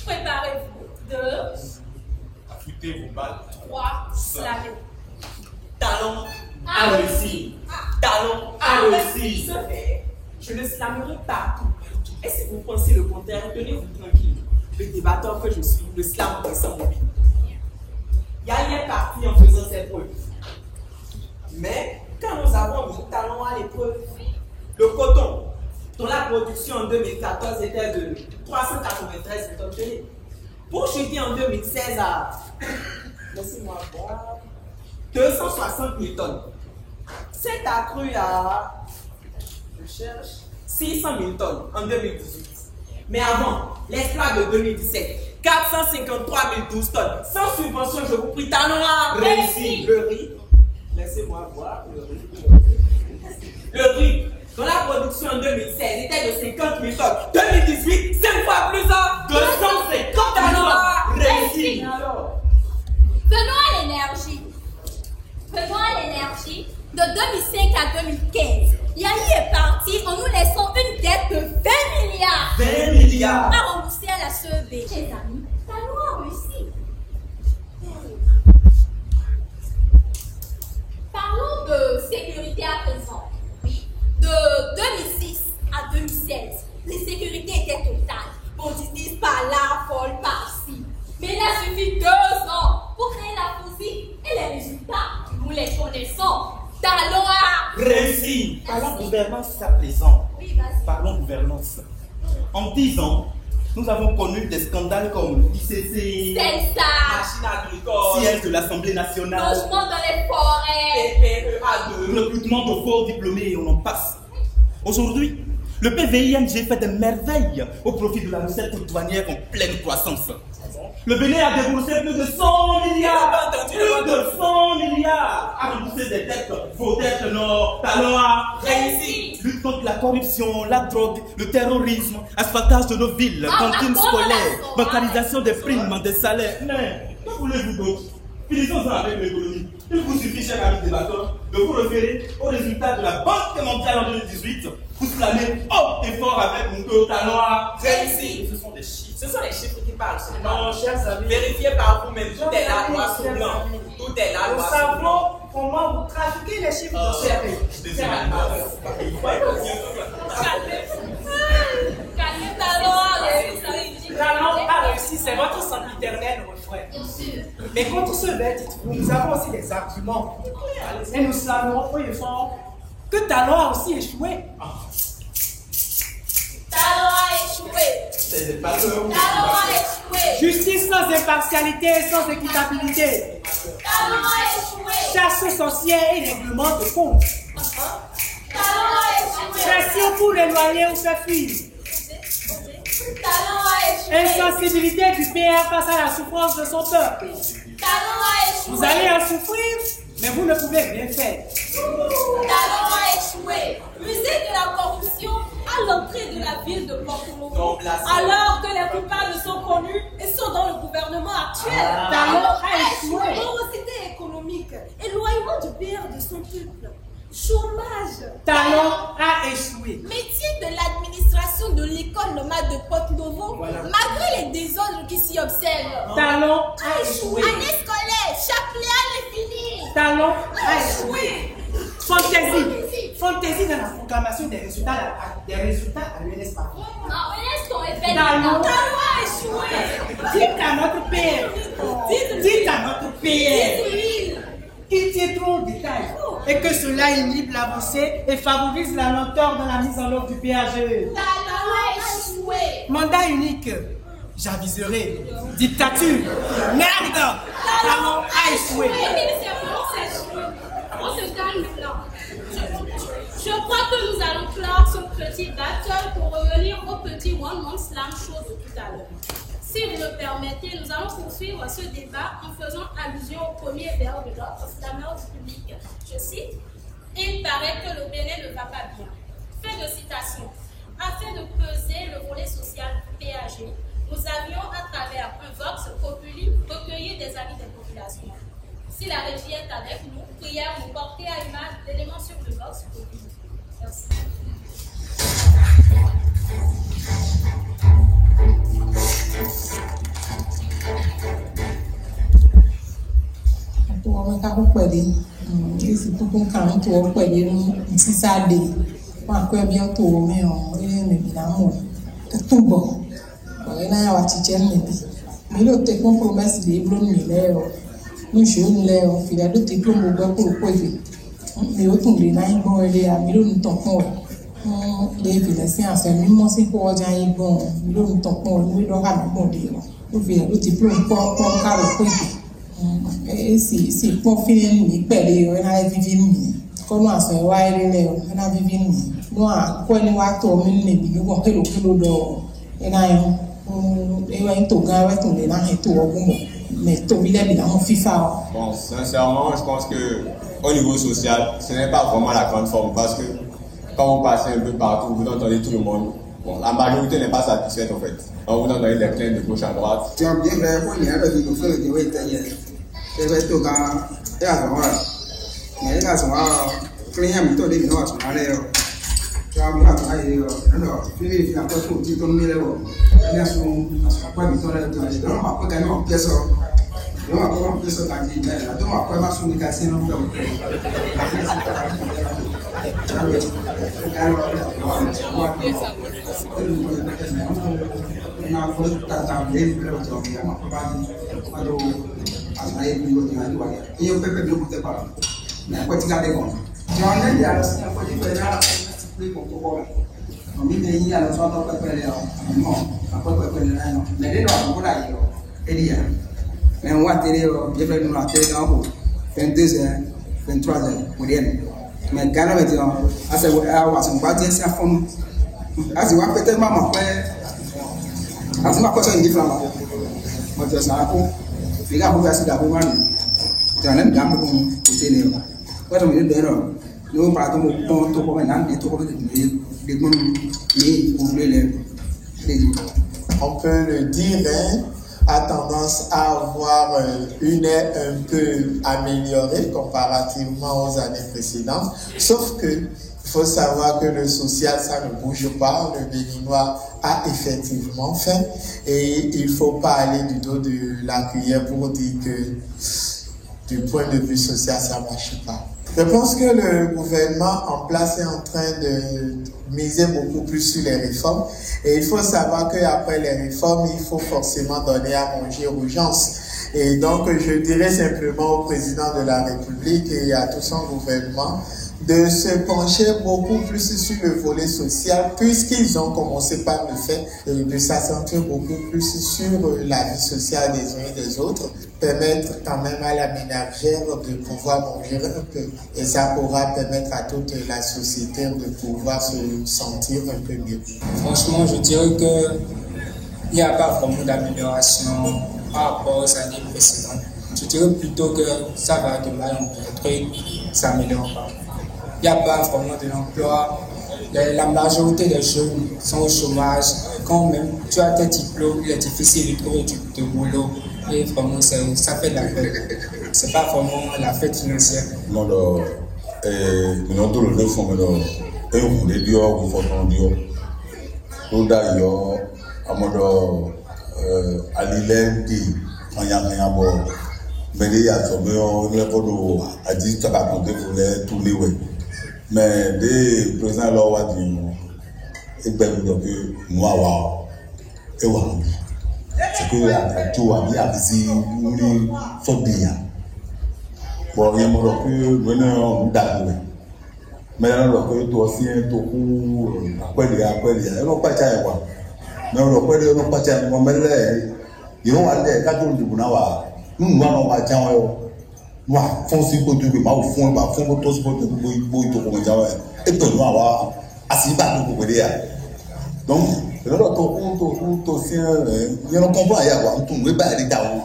Préparez-vous. 2, Affûtez vos balles. 3, slammer. Talon a réussi. Talon a réussi. Je ne slamerai pas. Et si vous pensez le contraire, tenez-vous tranquille. Le débatteur que je suis, le slam descend mobile. Yaya est parti en faisant ses preuves. Mais quand nous avons mis Talon à l'épreuve, le coton, dont la production en 2014 était de 393 tonnes de lait, pour chuter en 2016 à, laissez-moi voir, 260 000 tonnes. C'est accru à, je cherche, 600 000 tonnes en 2018. Mais avant, l'exploit de 2017, 453 012 tonnes. Sans subvention, je vous prie, Talon a réussi. Le riz, laissez-moi voir, le riz, dont la production en 2016 était de 50 000 tonnes. 2018, 5 fois plus à 250 Talon a réussi. Alors, Venons à l'énergie. De 2005 à 2015, Yahi est parti en nous laissant une dette de 20 milliards. 20 milliards à rembourser à la CEB. Mes amis, Talon a réussi. Parlons de sécurité à présent. Oui. De 2006 à 2016, l'insécurité était totale. Banditisme par là, folle par-ci. Mais il a suffi 2 ans pour créer la fusille et les résultats, nous les connaissons. Talon a réussi. Parlons gouvernance à présent. Oui, vas-y. Parlons gouvernance. En 10 ans, nous avons connu des scandales comme l'ICC, Sensa, Machine agricole, siège de l'Assemblée nationale, logement dans les forêts, PPEA2, recrutement de faux diplômés et on en passe. Aujourd'hui, le PVIMG fait des merveilles au profit de la recette douanière en pleine croissance. Le Bénin a déboursé plus de 100 milliards, plus de 100 milliards à rembourser des dettes, vos dettes, non, Talon a réussi. Lutte contre la corruption, la drogue, le terrorisme, asphaltage de nos villes, cantines scolaires, bancarisation des primes, des salaires. Mais, que voulez-vous d'autre? Finissons avec l'économie. Il vous suffit, chers amis débatteurs, de vous référer aux résultats de la Banque mondiale en 2018. Vous flammez haut et fort avec mon talent à réussir. Ce sont des chiffres. Ce sont les chiffres qui parlent. Non, chers amis. Vérifiez par vous-même. Tout est là, noir sur blanc. Tout est là, Nous noir sur blanc. savons comment vous trafiquez les chiffres de ce pays. Talent a réussi, c'est votre sempiternel refrain. Mais contre ce verre, dites-vous, nous avons aussi des arguments. Et nous savons haut et fort que Talent a aussi échoué. Talent a échoué. Talent a échoué. Justice sans impartialité et sans équitabilité. Talent a échoué. Chasse sorcière et règlement de compte. Talent a échoué. Pression pour éloigner ou faire fuir. Talent a échoué. Insensibilité du PR face à la souffrance de son peuple. Talent a échoué. Vous allez en souffrir, mais vous ne pouvez rien faire. Talent a échoué. Musée de la corruption à l'entrée de la ville de Porto-Novo. Alors que les coupables sont connus et sont dans le gouvernement actuel. Talent a échoué. Morosité économique, éloignement du PR de son peuple, chômage. Talent a échoué. Métier de l'administration de l'école nomade de Porto-Novo, malgré les désordres qui s'y observent. Talent a échoué. Année scolaire, chapelet est fini. Talent a échoué. Fantaisie dans la proclamation des résultats à l'UNESPA. Talent a échoué. Dites à notre père. Dites à notre père. Qu'il tient trop au détail et que cela inhibe l'avancée et favorise la lenteur dans la mise en œuvre du PAGE. Talent a échoué. Mandat unique, j'aviserai. Dictature, merde. Talent a échoué. On se calme maintenant. Je crois que nous allons clore ce petit battle pour revenir au petit one-man slam show de tout à l'heure. Si vous le permettez, nous allons poursuivre ce débat en faisant allusion au premier vers de notre slammer du public. Je cite, « Il paraît que le Bénin ne va pas bien. » Fin de citation. Afin de peser le volet social du PAG, nous avions à travers un vox populi recueilli des avis des populations. Si la régie est avec nous, prière nous porter à image l'élément sur le vox populi. Merci. Wọn ká púpọ̀ dé, èsì púpọ̀ kàn tó ọ pẹ̀lú sísáde, wọn àkọ́ ẹbí ọ̀tọ̀ omi ọ̀hún ilé mẹ̀bí náà mọ̀ túbọ̀ ọ̀rẹ́ náà wà jíjẹ́ mẹ̀bí. Mi ló tẹ fún promesse lè bló mi lẹ́yọ̀, mi ṣe ó lẹ́yọ̀, fìdá ló tẹ bló mo gbọ́ kó pọ̀ ìwé. Mi ó tún lè náà gbọ́n ẹlẹ́ àmì ló ń tàn fún ẹ̀. Lè bìnẹ̀ sí àṣẹ mi mọ́ sí kó ọjà yín gbọ́n mi ló ń tàn fún ẹ̀ ní lọ́gà mi gbọ́n lè lọ. Ó fi ẹ̀ ló ti bló ń pọ́n kárò pọ̀ ìwé. Si pon fini ni pẹ̀lú ẹ̀rọ vivi mi kọ́nù àṣọ ẹ̀wá ẹ̀rẹ́lẹ̀ ẹ̀rọ vivi mi lọ́wọ́ àkọ́ ẹni wá tó omi nínú ìbí gbọ́n kélòkélò lọ ẹ̀rọ ayọ̀ ẹ̀rọ ẹ̀yìn tó gan ẹ̀rọ tó lè náà ètò ọgbọ́n mais tó bí lẹ́bi làwọn fífa ọ. Bon, sincèrement, je pense que au niveau social, ce n'est pas vraiment la grande forme parce que quand vous passez un peu partout, vous entendez tout le monde. Bon, la majorité n'est pas satisfaite en fait. Donc vous entendez des plaintes de gauche à droite. Tu as bien fait pour y aller, il faut le dire, oui, c'est vrai que quand il y a un mois, il y a un mois, client me told him no, so I know. Tu as bien fait, non, fini, il a pas tout, tu connais le mot. Il y a son, pas du tout là, tu as dit, non, pas gagner en pièce. Non, pas en pièce quand il est là. Donc après ma communication non plus. Asaye bi o ti na ni wa ye iyo pepe bi o te pa na ko ti ga de kon jo na ya lo si ko ti pe na pe ko ko ko no mi de yin ya lo so to pepe le o mo ko pepe le na no le de no ko la yo e di ya mais on va télé je vais nous la télé en haut 22h 23h mo de mais gana be ti o ase wa so ba ti se afon asi wa pete mama pe asi ma ko so ndi fama mo ti sa ko Figa buka sida bu manu. Jangan jam bu sini. Kalau mình đến rồi, nếu mà tôi một tôi có phải nắm để tôi có thể để mình đi cùng lên. On peut le dire, hein, a tendance à avoir une aire un peu améliorée comparativement aux années précédentes, sauf que il faut savoir que le social, ça ne bouge pas. Le Béninois a effectivement faim et il ne faut pas aller du dos de la cuillère pour dire que du point de vue social, ça ne marche pas. Je pense que le gouvernement en place est en train de miser beaucoup plus sur les réformes et il faut savoir qu'après les réformes, il faut forcément donner à manger aux gens. Et donc, je dirais simplement au président de la République et à tout son gouvernement de se pencher beaucoup plus sur le volet social, puisqu'ils ont commencé par le fait de s'accentuer beaucoup plus sur la vie sociale des uns et des autres, permettre quand même à la ménagère de pouvoir manger un peu. Et ça pourra permettre à toute la société de pouvoir se sentir un peu mieux. Franchement, je dirais qu'il n'y a pas vraiment d'amélioration par rapport aux années précédentes. Je dirais plutôt que ça va de mal en pis, ça n'améliore pas. Il n'y a pas vraiment de l'emploi. La majorité des jeunes sont au chômage. Quand même tu as tes diplômes, il est difficile de trouver du boulot. Et vraiment, ça fait de la fête. Ce n'est pas vraiment la fête financière. Non, non, tout le monde fait et on voulait dire, on faut dire. Tout d'ailleurs, à mon à l'île dit, quand il y a rien bon. Mais il y a ce moment, il a dit que ça va compter pour les tous les ouais. Mais des présidents là on dit et ben donc moi et wa c'est que la tout a bien visé ni faut bien bon il y a mon que maintenant on d'accord mais là donc toi aussi tout coup après il non pas ça quoi mais on pas ça mais là il y a un cas de buna wa nous on va tiens moi foncer pour tout ma fond ba fond pour tous pour boy to ko jawa et to no wa asiba ko ko dia donc le to sien il no comprend ya wa tout we ba di dawo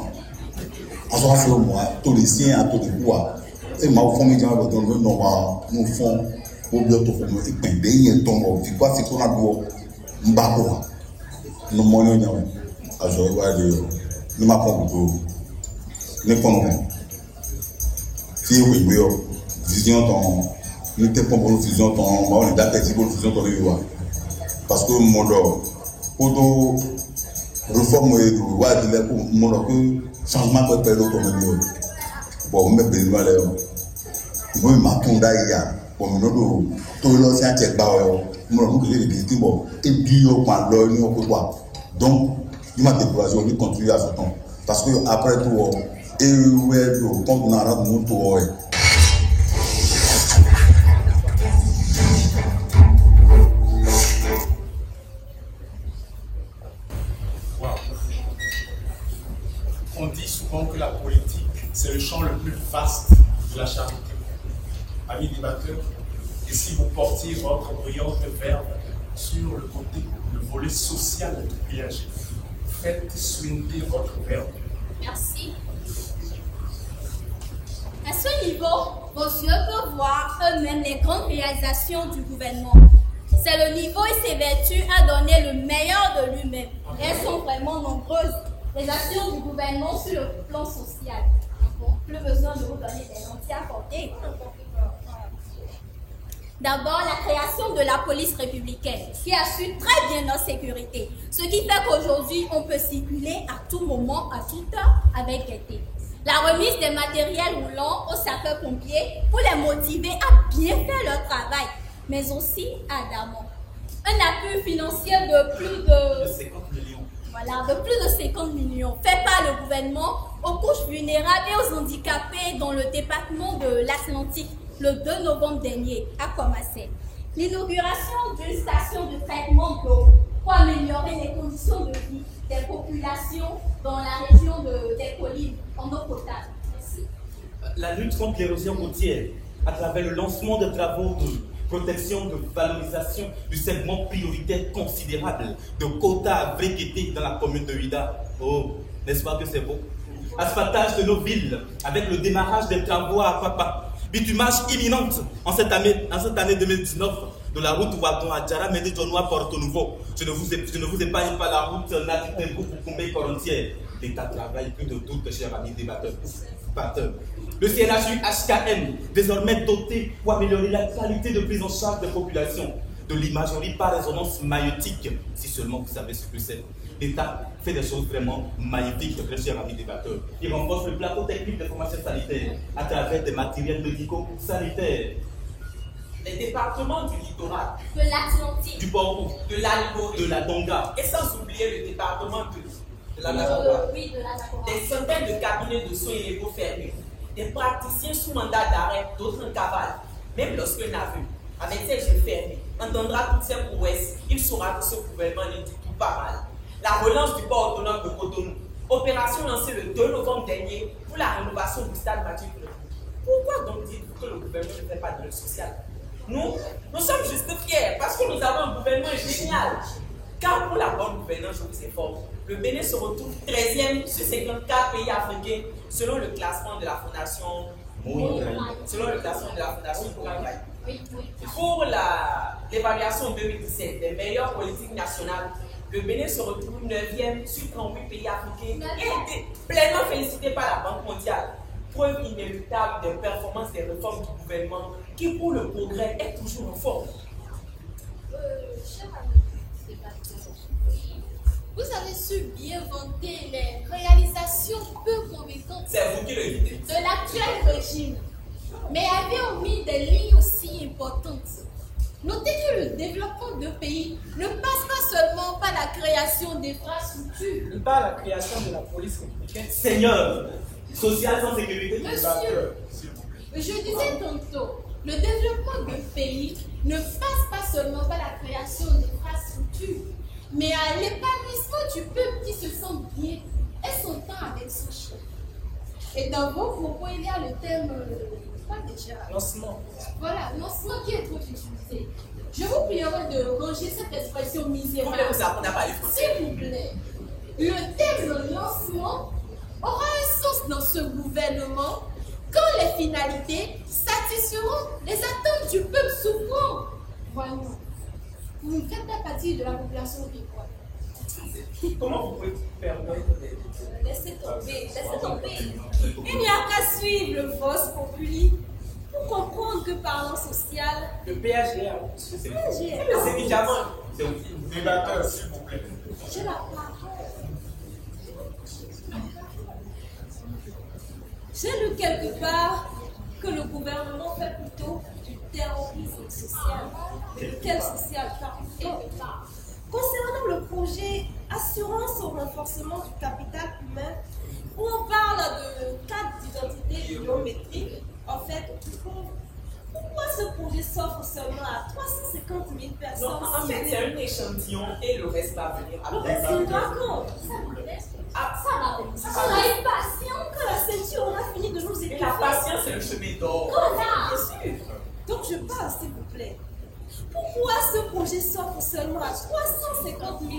aso aso mo to le sien a to de quoi et ma fond mi jawa do no wa no fond o bi to ko mo e pen de yen to mo fi kwa si ko na do mba ko no mo no nyawo aso wa de ni ma ko do ni ko no oui, vision ton, nous t'es pas bonne vision ton, on est d'accord si bonne vision ton les parce que mon pour réforme et loi de mon que changement peut faire l'autre même bon on met besoin là moi ma tunda ya bon nous tout le c'est un check ba moi nous que les petits bon et puis au point là nous on peut voir donc il m'a découragé on continue à ce temps parce que après tout On dit souvent que la politique, c'est le champ le plus vaste de la charité. Amis débatteurs, et si vous portiez votre brillante verbe sur le côté, le volet social du PAG, faites swinguer votre verbe. Merci. À ce niveau, vos yeux peuvent voir eux-mêmes les grandes réalisations du gouvernement. C'est le niveau et ses vertus à donner le meilleur de lui-même. Elles sont vraiment nombreuses. Les actions du gouvernement sur le plan social. Bon, plus besoin de vous donner des entiers à porter. D'abord, la création de la police républicaine, qui assure très bien notre sécurité. Ce qui fait qu'aujourd'hui, on peut circuler à tout moment, à toute heure, avec gaieté. La remise des matériels roulants aux sapeurs-pompiers pour les motiver à bien faire leur travail, mais aussi ardemment. Un appui financier de plus de 50 millions. Voilà, de plus de 50 millions, fait par le gouvernement aux couches vulnérables et aux handicapés dans le département de l'Atlantique le 2 novembre dernier à Komassé. L'inauguration d'une station de traitement d'eau pour améliorer les conditions de vie des populations dans la région des collines en eau potable. Merci. La lutte contre l'érosion côtière à travers le lancement de travaux de protection, de valorisation du segment prioritaire considérable de quotas briquetés dans la commune de Huida. Oh, n'est-ce pas que c'est beau? Asphaltage de nos villes avec le démarrage des travaux à Papa. Bitumage imminente en cette année 2019 de la route Ouagon à Djara, Médé, Djonoua, Porto Nouveau. Je ne vous épargne pas la route Natitembo, Poukoumbe, Corontière. l'État travaille plus de doute, chers amis débatteurs. Le CNHU-HKM, désormais doté pour améliorer la qualité de prise en charge des populations, de l'imagerie par résonance maïeutique, si seulement vous savez ce que c'est. L'État fait des choses vraiment magnifiques, très chers amis débatteurs. Il renforce le plateau technique de formation sanitaire à travers des matériels médicaux sanitaires. Les départements du littoral, de l'Atlantique, du Bordeaux, de l'Albo, de la Donga, et sans oublier le département de la Nakora. Oui, de la Nakora. Des centaines de cabinets de soins illégaux fermés, des praticiens sous mandat d'arrêt, d'autres en cavale. Même lorsqu'un aveu, avec ses yeux fermés, entendra toutes ces prouesses, il saura que ce gouvernement ne dit tout pas mal. La relance du port autonome de Cotonou, opération lancée le 2 novembre dernier pour la rénovation du stade Mathieu Fleury. Pourquoi donc dites-vous que le gouvernement ne fait pas de l'aide sociale? Nous sommes juste fiers parce que nous avons un gouvernement génial. Car pour la bonne gouvernance, je vous informe, le Bénin se retrouve 13e sur 54 pays africains selon le classement de la Fondation Moïse. Pour l'évaluation 2017 des meilleures politiques nationales, le Bénin se retrouve 9e sur 38 pays africains et a été pleinement félicité par la Banque mondiale. Preuve inéluctable des performances des réformes du gouvernement qui, pour le progrès, est toujours en forme. Cher ami, vous avez su bien vanter les réalisations peu convaincantes C'est vous qui le dites. de l'actuel régime, mais avez omis des lignes aussi importantes. Notez que le développement d'un pays ne passe pas seulement par la création d'infrastructures, mais par la création de la police républicaine. Seigneur, social sans sécurité. Monsieur, je disais tantôt, le développement d'un pays ne passe pas seulement par la création d'infrastructures, mais à l'épanouissement du peuple qui se sent bien et s'entend avec son chef. Et dans vos propos, il y a le thème, quoi déjà? Lancement. Voilà, lancement qui est trop utilisé. Je vous prierai de ranger cette expression misérable. S'il vous plaît. Le thème de lancement aura un sens dans ce gouvernement quand les finalités satisferont les attentes du peuple souffrant. Voyons, vous ne faites pas partie de la population québécoise. Comment vous pouvez permettre de... Laissez tomber. Il n'y a qu'à suivre le Vox Populi pour comprendre que parlant social... Le PHDA. C'est évidemment. C'est un débatteur, s'il vous plaît. J'ai la parole. J'ai lu quelque part que le gouvernement fait plutôt du terrorisme social. Mais quel social, pardon? Concernant le projet Assurance au renforcement du capital humain, où on parle de carte d'identité biométrique, en fait, pourquoi ce projet s'offre seulement à 350 000 personnes? Non, en fait, c'est un échantillon et le reste va venir après. C'est d'accord. Ça va venir. On a eu patience que la ceinture aura fini de nous étouffer. Et la patience, c'est le chemin d'or. Bien sûr. Donc je parle, s'il vous plaît. Pourquoi ce projet s'offre seulement à 350 000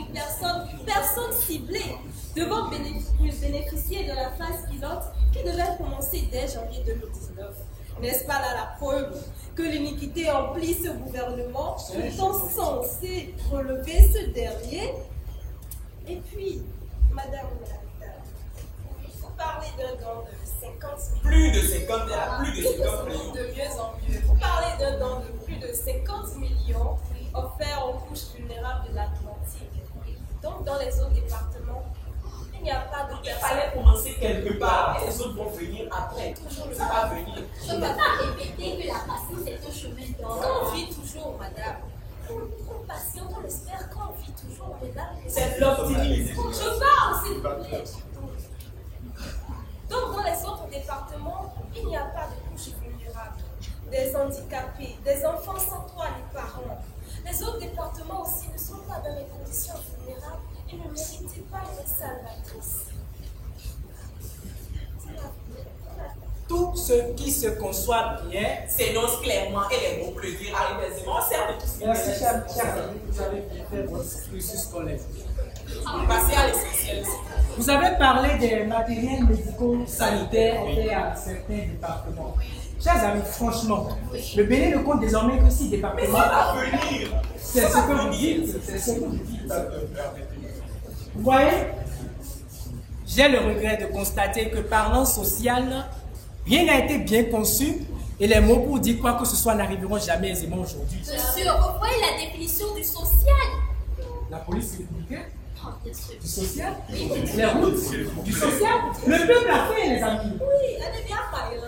personnes ciblées, devant bénéficier de la phase pilote qui devait commencer dès janvier 2019? N'est-ce pas là la preuve que l'iniquité emplit ce gouvernement, étant censé relever ce dernier? Et puis, Madame la vous parlez d'un don de 50 millions. Plus de 50 millions. De mieux en mieux. Vous parlez d'un don de plus de 50 millions offert aux couches vulnérables de l'Atlantique. Donc, dans les autres départements, il n'y a pas de... Il fallait commencer quelque part et les autres vont venir après. Ça va venir. Je ne peux pas répéter que la patience est un chemin d'or. Quand on vit toujours, madame. On patiente, on espère qu'on vit toujours, mesdames. C'est l'optimisme. Je parle, s'il vous plaît. Donc, dans les autres départements, il n'y a pas de couches vulnérables, des handicapés, des enfants sans toit, les parents. Les autres départements aussi ne sont pas dans les conditions vulnérables et ne méritent pas une salvatrice. Tout ce qui se conçoit bien s'énonce clairement et les mots le dire arrivent aisément. Servent de tout ce qui merci, cher vous avez fait votre cursus scolaire. Passez à l'essentiel. Vous avez parlé des matériels médicaux sanitaires offerts à certains départements. Chers amis, franchement, le Bénin ne compte désormais que 6 départements. Mais ça va venir. C'est ce que vous dites. C'est ce que vous dites. Vous voyez, j'ai le regret de constater que parlant social, rien n'a été bien conçu et les mots pour dire quoi que ce soit n'arriveront jamais aisément aujourd'hui. Monsieur, revoyez la définition du social. La police républicaine? Bien sûr. Du social? Oui. Les routes? Du social? Le peuple a fait, les amis. Oui, elle est bien faite.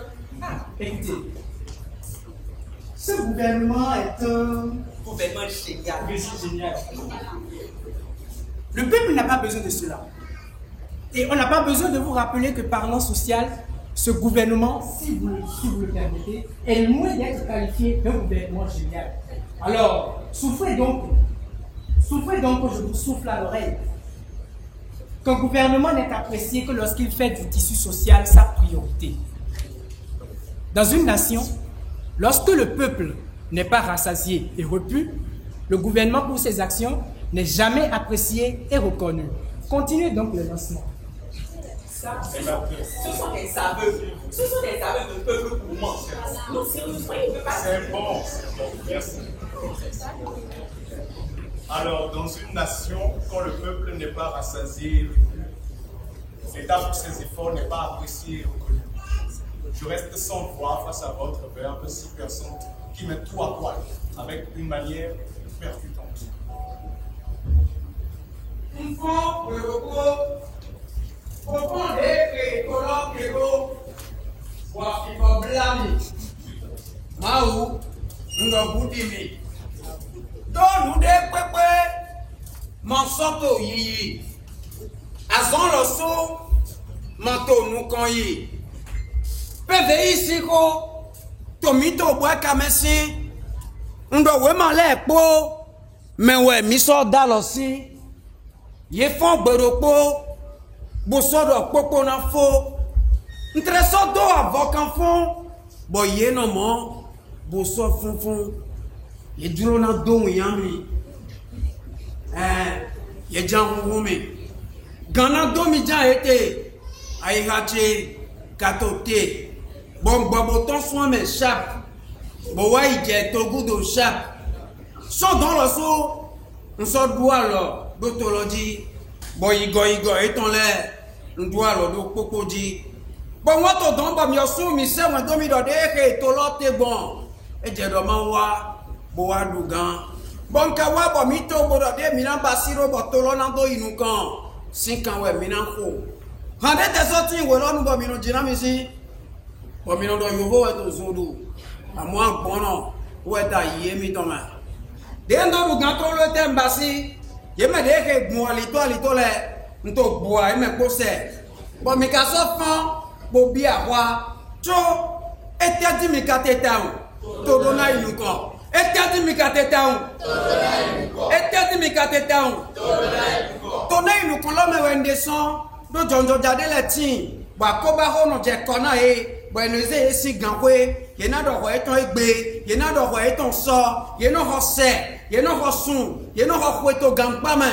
Écoutez, ce gouvernement est un gouvernement génial. Oui, c'est génial. Le peuple n'a pas besoin de cela. Et on n'a pas besoin de vous rappeler que parlant social, ce gouvernement, si vous le permettez, est loin d'être qualifié d'un gouvernement génial. Alors, souffrez donc que je vous souffle à l'oreille. Qu'un gouvernement n'est apprécié que lorsqu'il fait du tissu social sa priorité. Dans une nation, lorsque le peuple n'est pas rassasié et repu, le gouvernement pour ses actions n'est jamais apprécié et reconnu. Continuez donc le lancement. Ce sont des aveux. Ce sont des aveux de peuple gourmand. Non, sérieusement, il ne peut pas. C'est bon, merci. Alors, dans une nation, quand le peuple n'est pas rassasié, l'État pour ses efforts n'est pas apprécié et reconnu. Je reste sans voix face à votre verbe si perçante qui met tout à poil avec une manière percutante. Monsoto yiyi azon loso manto nukonyi peve isi ko tomito bwa kamesi ndo we male po mewe mi so da lo si ye fon gboropo bo so do popo na fo ntre so do avokan fon bo ye no mo bo so funfun ye duro na do yami ye jan wumi gana domi jan ete ayihache katote bon bobo ton soin me chap bo wa ije to gudo chap so don lo so nso dua lo doctology bo igo eton le ndua lo do popoji bon wa to don ba mi osu mi se won domi do de ke to lo te bon e je do ma wa bo wa du gan bonka wa bo mi to bodo de mi na basiro bo to lo na do inu kan sin kan we mi na ko han de te so tin we lo nu bo mi no jina mi si bo mi no do yo bo we to zodo amo agbono we ta ye mi to ma de ndo du gan to lo te mbasi ye me de ke gun ali to le nto bo a me ko se bo mi ka so fon bo bi awa to ete di mi ka te ta to do na inu kan ete mi ka te taun ete mi ka te taun to na inu kan lo me wende son do jonjo jade le tin ba ko ba ho no je kona e bo enu ze esi gan we ye na do ho eton egbe ye na do ho eton so ye no ho se ye no ho sun ye no ho to gan pa me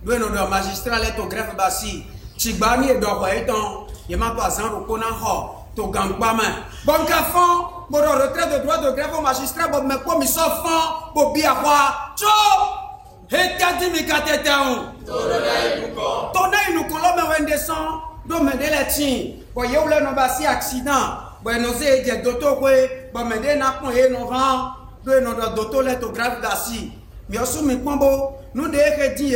do no do magistrat le to greffe basi chigba ni e do ho eton ye ma to azan ro ko na ho to gan pa me bon ka fon pour le retrait de droit de grève au magistrat, pour me comme ils sont fins, pour bien voir. Tcho! Et t'as dit, mais qu'à t'es un. Ton œil nous colombe un descend, donc me délatin. Pour y avoir un bassi accident, pour nous aider d'auto, pour me donner un point et nos rangs, de notre d'auto lettre grave d'assis. Mais aussi, mes combos, nous dérédits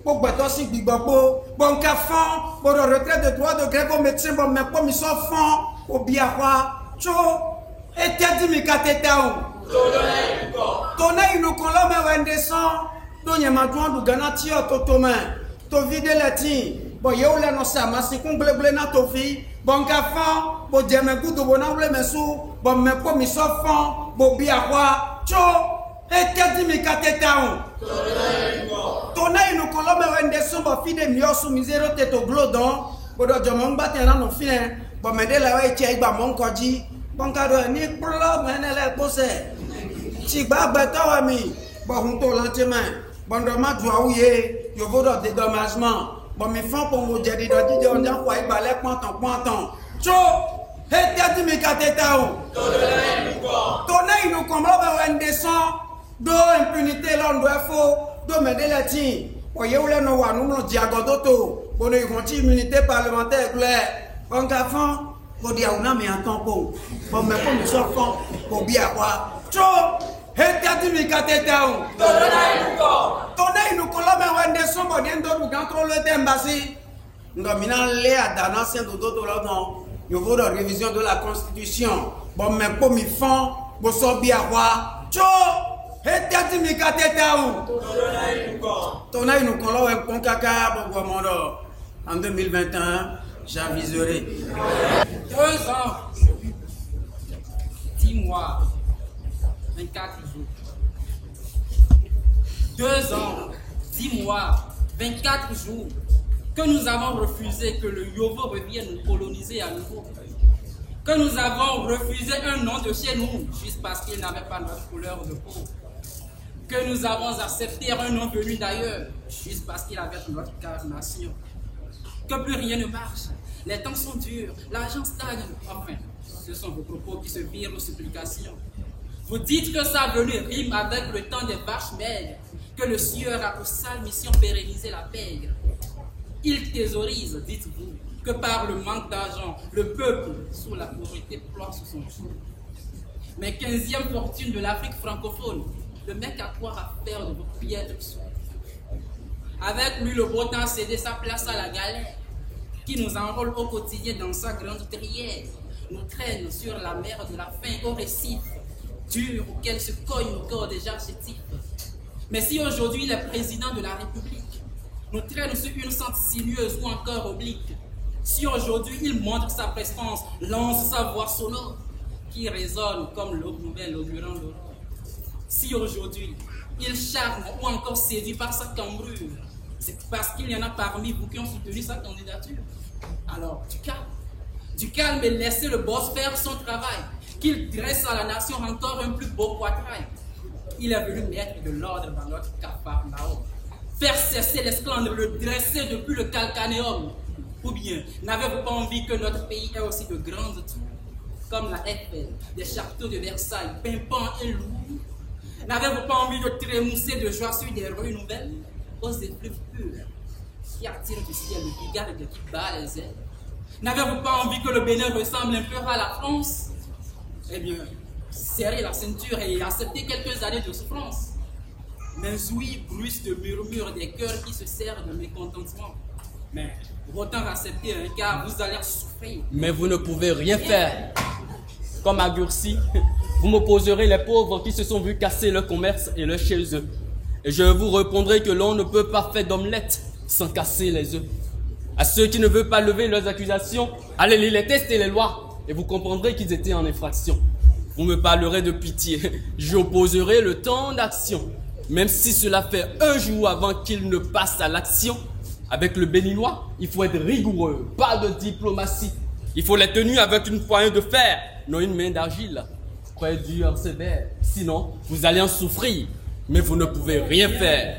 pour que aussi bibobo, bon cafon, pour le retrait de droit de grève au médecin, pour me comme ils sont fins, pour bien voir. Tcho! Et t'as dit, mais qu'à t'es un. Ton œil nous colombe un descend, donc y a maintenant du ganatio, totomain, to vide les tins. Bon, yo le no sa ma si kun bleble na to fi. Bon ka fan, bo je me gudu bo na wle me su, bon me ko mi so fan, bo bi akwa. Cho, e te di mi ka te taun. To na inu ko lo me wende so bo fi de mi osu mi zero te to glodon. Bo do jo mo ngba te na no fi en. Bo me de la we che igba mo nkoji. Bon ka do ni plo me ne le pose. Ti gba gbe to wa mi. Bo hun to lanti men. Bon do ma du awuye, yo vo do dédommagement. Bon, mes femmes pour vous dire, on a quoi, il balait pointant. Cho, et t'as dit, mais qu'à t'es taou. Tonne, nous comme on descend, do impunité, l'on doit faux, do me délatin. Voyez où les noix, nous, diagodoto, Pour une immunité parlementaire claire. En gafant, pour dire on a mis un temps pour me faire me sortir pour bien avoir. Tcho! Interdit mi katetaou. Tonai nous colombe on est son bon d'endo nous contrôle le tembassé. Nous dominons les à l'ancien dodo de l'ordre. Niveau de révision de la constitution. Bon mais pour mi fond, pour so bien avoir. Tcho! Interdit mi katetaou. Tonai nous colombe un bon caca pour mondo. En 2021, j'aviserai. 2 ans, 10 mois, 24 jours. 2 ans, 10 mois, 24 jours, que nous avons refusé que le Yovo revienne nous coloniser à nouveau. Que nous avons refusé un nom de chez nous, juste parce qu'il n'avait pas notre couleur de peau. Que nous avons accepté un nom venu d'ailleurs, juste parce qu'il avait notre carnation. Que plus rien ne marche, les temps sont durs, l'argent stagne, enfin, ce sont vos propos qui se virent aux supplications. Vous dites que sa venue rime avec le temps des vaches maigres, que le sieur a pour sale mission pérenniser la paix. Il thésaurise, dites-vous, que par le manque d'argent, le peuple, sous la pauvreté, ploie sous son joug. Mais 15e fortune de l'Afrique francophone, le mec a quoi à faire de vos piètres sous. Avec lui, le beau temps cédé sa place à la galère, qui nous enrôle au quotidien dans sa grande terrière, nous traîne sur la mer de la faim au récif, dur auquel se cogne le corps des archétypes. Mais si aujourd'hui il est président de la République, nous traîne sur une sente sinueuse ou encore oblique, si aujourd'hui il montre sa prestance, lance sa voix sonore, qui résonne comme l'aube nouvelle augurant l'aurore, si aujourd'hui il charme ou encore séduit par sa cambrure, c'est parce qu'il y en a parmi vous qui ont soutenu sa candidature. Alors, du calme et laissez le boss faire son travail, qu'il dresse à la nation encore un plus beau poitrail. Il est venu mettre de l'ordre dans notre Capharnaüm, faire cesser l'esclandre, le dresser depuis le calcanéum. Ou bien, n'avez-vous pas envie que notre pays ait aussi de grandes tours, comme la Eiffel, des châteaux de Versailles, pimpants et lourds? N'avez-vous pas envie de trémousser de joie sur des rues nouvelles, aux effluves purs, qui attirent du ciel le bigarde qui bat les ailes? N'avez-vous pas envie que le Bénin ressemble un peu à la France? Eh bien, serrez la ceinture et acceptez quelques années de souffrance. Mais oui, bruissent de murmures des cœurs qui se serrent de mécontentement. Mais autant accepter car vous allez souffrir. Mais vous ne pouvez rien faire. Comme à Gursi, vous m'opposerez les pauvres qui se sont vus casser leur commerce et leur chez eux. Et je vous répondrai que l'on ne peut pas faire d'omelette sans casser les œufs. À ceux qui ne veulent pas lever leurs accusations, allez lire les tests et les lois, et vous comprendrez qu'ils étaient en infraction. Vous me parlerez de pitié, j'opposerai le temps d'action, même si cela fait un jour avant qu'il ne passe à l'action. Avec le béninois, il faut être rigoureux, pas de diplomatie. Il faut les tenir avec une poignée de fer, non une main d'argile. Très dur, sévère, sinon vous allez en souffrir. Mais vous ne pouvez rien faire.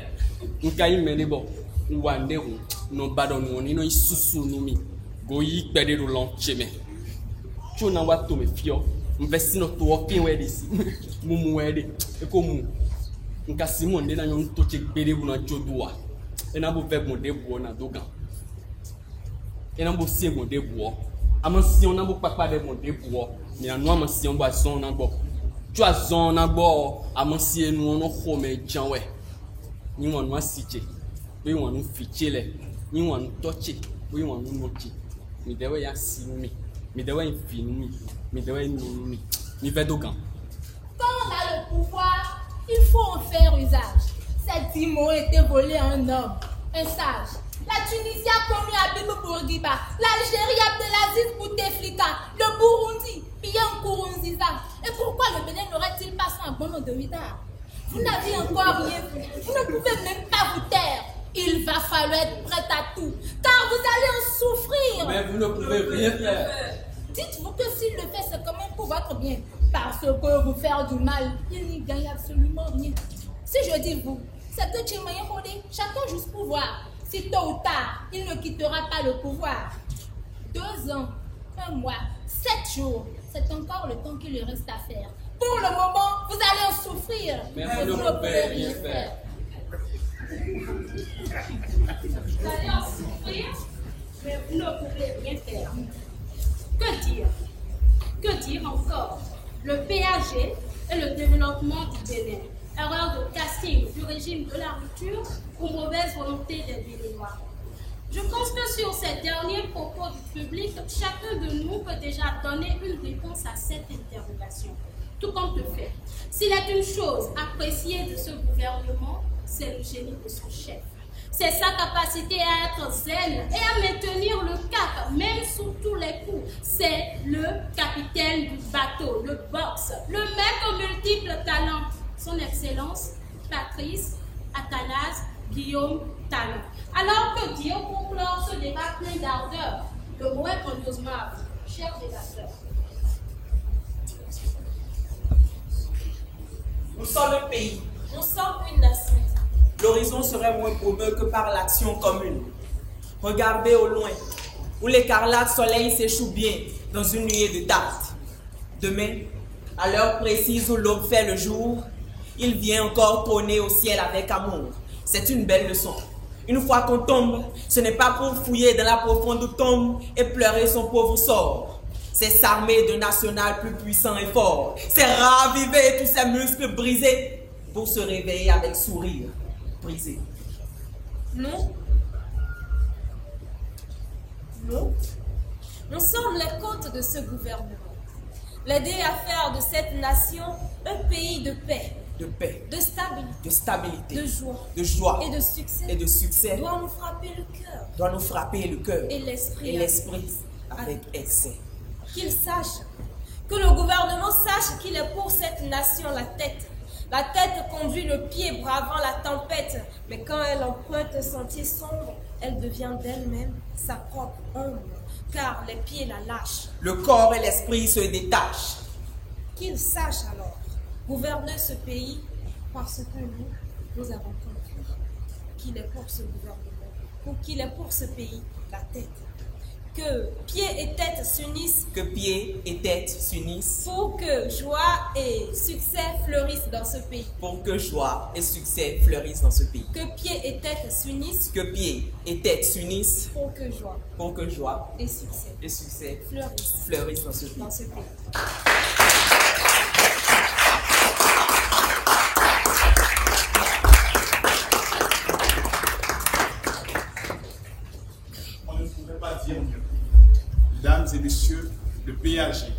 Tu as zon na bo amansi enu ono home janwe ni wonu asiche we wonu fichele ni wonu toche we wonu nochi mi dewe ya sinumi mi dewe infinumi mi dewe numi mi vedogan. Quand on a le pouvoir, il faut en faire usage. Ces 10 mots étaient volés à un homme, un sage. La Tunisie a commis Habib Bourguiba, l'Algérie Abdelaziz Bouteflika, le Burundi Pierre Nkurunziza. Et pourquoi le Bénin n'aurait-il pas son abonnement de retard? Vous n'avez encore rien fait, vous ne pouvez même pas vous taire. Il va falloir être prêt à tout, car vous allez en souffrir. Mais vous ne pouvez rien faire. Dites-vous que s'il le fait, c'est quand même pour votre bien. Parce que vous faire du mal, il n'y gagne absolument rien. Si je dis vous, c'est que Tchémaïen Rodé, chacun juste pouvoir. Si tôt ou tard, il ne quittera pas le pouvoir. 2 ans, 1 mois, 7 jours, c'est encore le temps qu'il lui reste à faire. Pour le moment, vous allez en souffrir, mais vous ne pouvez rien faire. Vous allez en souffrir? mais vous ne pouvez rien faire. Que dire? Que dire encore? Le PAG et le développement du Bénin. Erreur de casting du régime de la rupture ou mauvaise volonté des Béninois. Je pense que sur ces derniers propos du public, chacun de nous peut déjà donner une réponse à cette interrogation. Tout compte fait, s'il est une chose appréciée de ce gouvernement, c'est le génie de son chef. C'est sa capacité à être zen et à maintenir le cap, même sous tous les coups. C'est le capitaine du bateau, le box, le mec aux multiples talents. Son Excellence, Patrice Athanase Guillaume Talon. Alors que dire pour clore ce débat plein d'ardeur? Le mot est grandiosement à vous, chers débatteurs. Nous sommes un pays. Nous sommes une nation. L'horizon serait moins brumeux que par l'action commune. Regardez au loin, où l'écarlate soleil s'échoue bien dans une nuée de tartes. Demain, à l'heure précise où l'aube fait le jour, il vient encore trôner au ciel avec amour. C'est une belle leçon. Une fois qu'on tombe, ce n'est pas pour fouiller dans la profonde tombe et pleurer son pauvre sort. C'est s'armer d'un national plus puissant et fort. C'est raviver tous ces muscles brisés pour se réveiller avec sourire brisé. Nous sommes les côtes de ce gouvernement. L'aider à faire de cette nation un pays de paix. De paix, de stabilité, de joie et de succès, doit nous frapper le cœur, et l'esprit avec excès. Qu'il sache, que le gouvernement sache qu'il est pour cette nation la tête. La tête conduit le pied bravant la tempête, mais quand elle emprunte un sentier sombre, elle devient d'elle-même sa propre ombre, car les pieds la lâchent. Le corps et l'esprit se détachent. Qu'il sache alors gouverner ce pays parce que nous avons compris qu'il est pour ce gouvernement, qu'il est pour ce pays la tête. Que pied et tête s'unissent. Que pied et tête s'unissent. Pour que joie et succès fleurissent dans ce pays. Pour que joie et succès fleurissent dans ce pays. Que pied et tête s'unissent. Que pied et tête s'unissent. Pour que joie et succès fleurissent dans ce pays. Mesdames et messieurs, le PAG,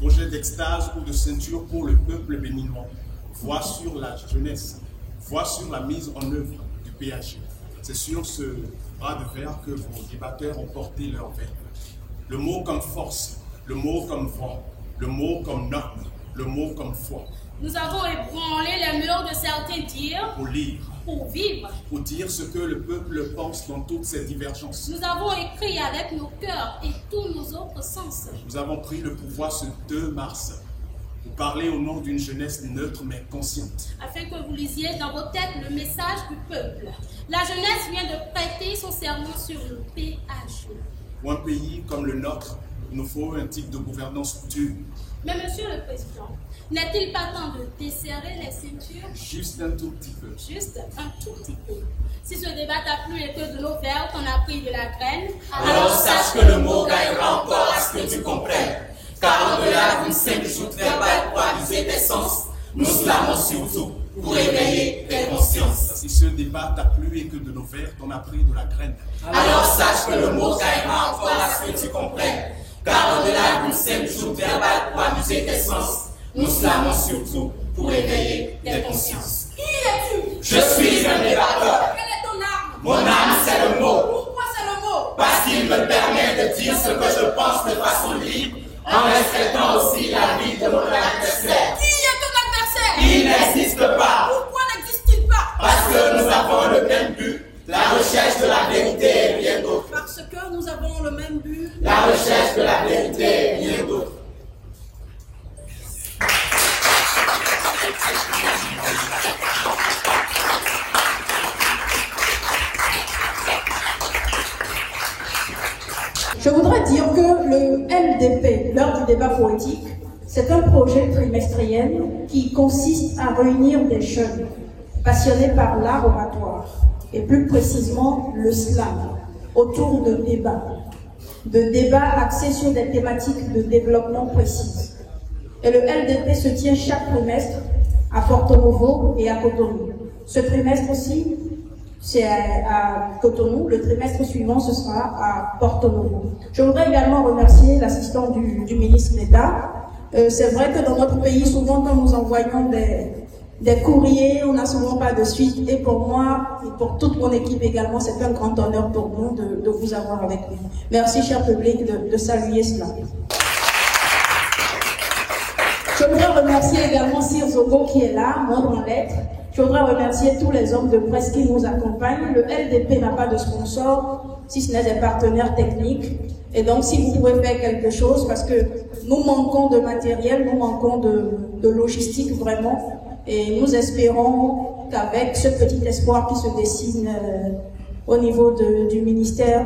projet d'extase ou de ceinture pour le peuple béninois, voit sur la jeunesse, voit sur la mise en œuvre du PAG. C'est sur ce bras de fer que vos débatteurs ont porté leur verbe. Le mot comme force, le mot comme voix, le mot comme norme, le mot comme foi. Nous avons ébranlé les murs de certains dires pour lire, pour vivre, pour dire ce que le peuple pense dans toutes ses divergences. Nous avons écrit avec nos cœurs et tous nos autres sens. Nous avons pris le pouvoir ce 2 mars pour parler au nom d'une jeunesse neutre mais consciente. Afin que vous lisiez dans vos têtes le message du peuple. La jeunesse vient de prêter son serment sur le PAG. Pour un pays comme le nôtre, il nous faut un type de gouvernance dure. Mais monsieur le président, n'est-il pas temps de desserrer les ceintures? Juste un tout petit peu. Juste un tout petit peu. Si ce débat t'a plu et que de nos verres qu'on a pris de la graine, alors sache que le mot gagnera encore à ce que tu comprennes. Car au-delà d'une simple joute verbale pour aviser tes sens, nous slamons surtout pour éveiller tes consciences. Si ce débat t'a plu et que de nos verres t'en a pris de la graine, alors sache que le mot gagnera encore à ce que tu comprennes. Car au-delà d'une simple joute verbale pour amuser tes sens, nous slamons surtout pour éveiller tes consciences. Qui es-tu? Je suis un débatteur. Quelle est ton arme? Mon arme, c'est le mot. Pourquoi c'est le mot? Parce qu'il me permet de dire ce que je pense de façon libre, en respectant aussi la vie de mon adversaire. Qui est ton adversaire? Il n'existe pas. Pourquoi n'existe-t-il pas? Parce que nous avons le même but, la recherche de la vérité et rien d'autre. Parce que nous avons le même but, la recherche de la vérité et rien d'autre. Je voudrais dire que le LDP, l'heure du débat poétique, c'est un projet trimestriel qui consiste à réunir des jeunes passionnés par l'art oratoire, et plus précisément le slam, autour de débats axés sur des thématiques de développement précises. Et le LDP se tient chaque trimestre à Porto Novo et à Cotonou. Ce trimestre aussi, c'est à Cotonou. Le trimestre suivant, ce sera à Porto Novo. Je voudrais également remercier l'assistant du ministre d'État. C'est vrai que dans notre pays, souvent quand nous envoyons des courriers, on n'a souvent pas de suite. Et pour moi, et pour toute mon équipe également, c'est un grand honneur pour nous de vous avoir avec nous. Merci, cher public, de saluer cela. Je voudrais remercier également Sir Zogo qui est là, membre en lettres. Je voudrais remercier tous les hommes de presse qui nous accompagnent. Le LDP n'a pas de sponsor, si ce n'est des partenaires techniques. Et donc, si vous pouvez faire quelque chose, parce que nous manquons de matériel, nous manquons de logistique vraiment. Et nous espérons qu'avec ce petit espoir qui se dessine au niveau du ministère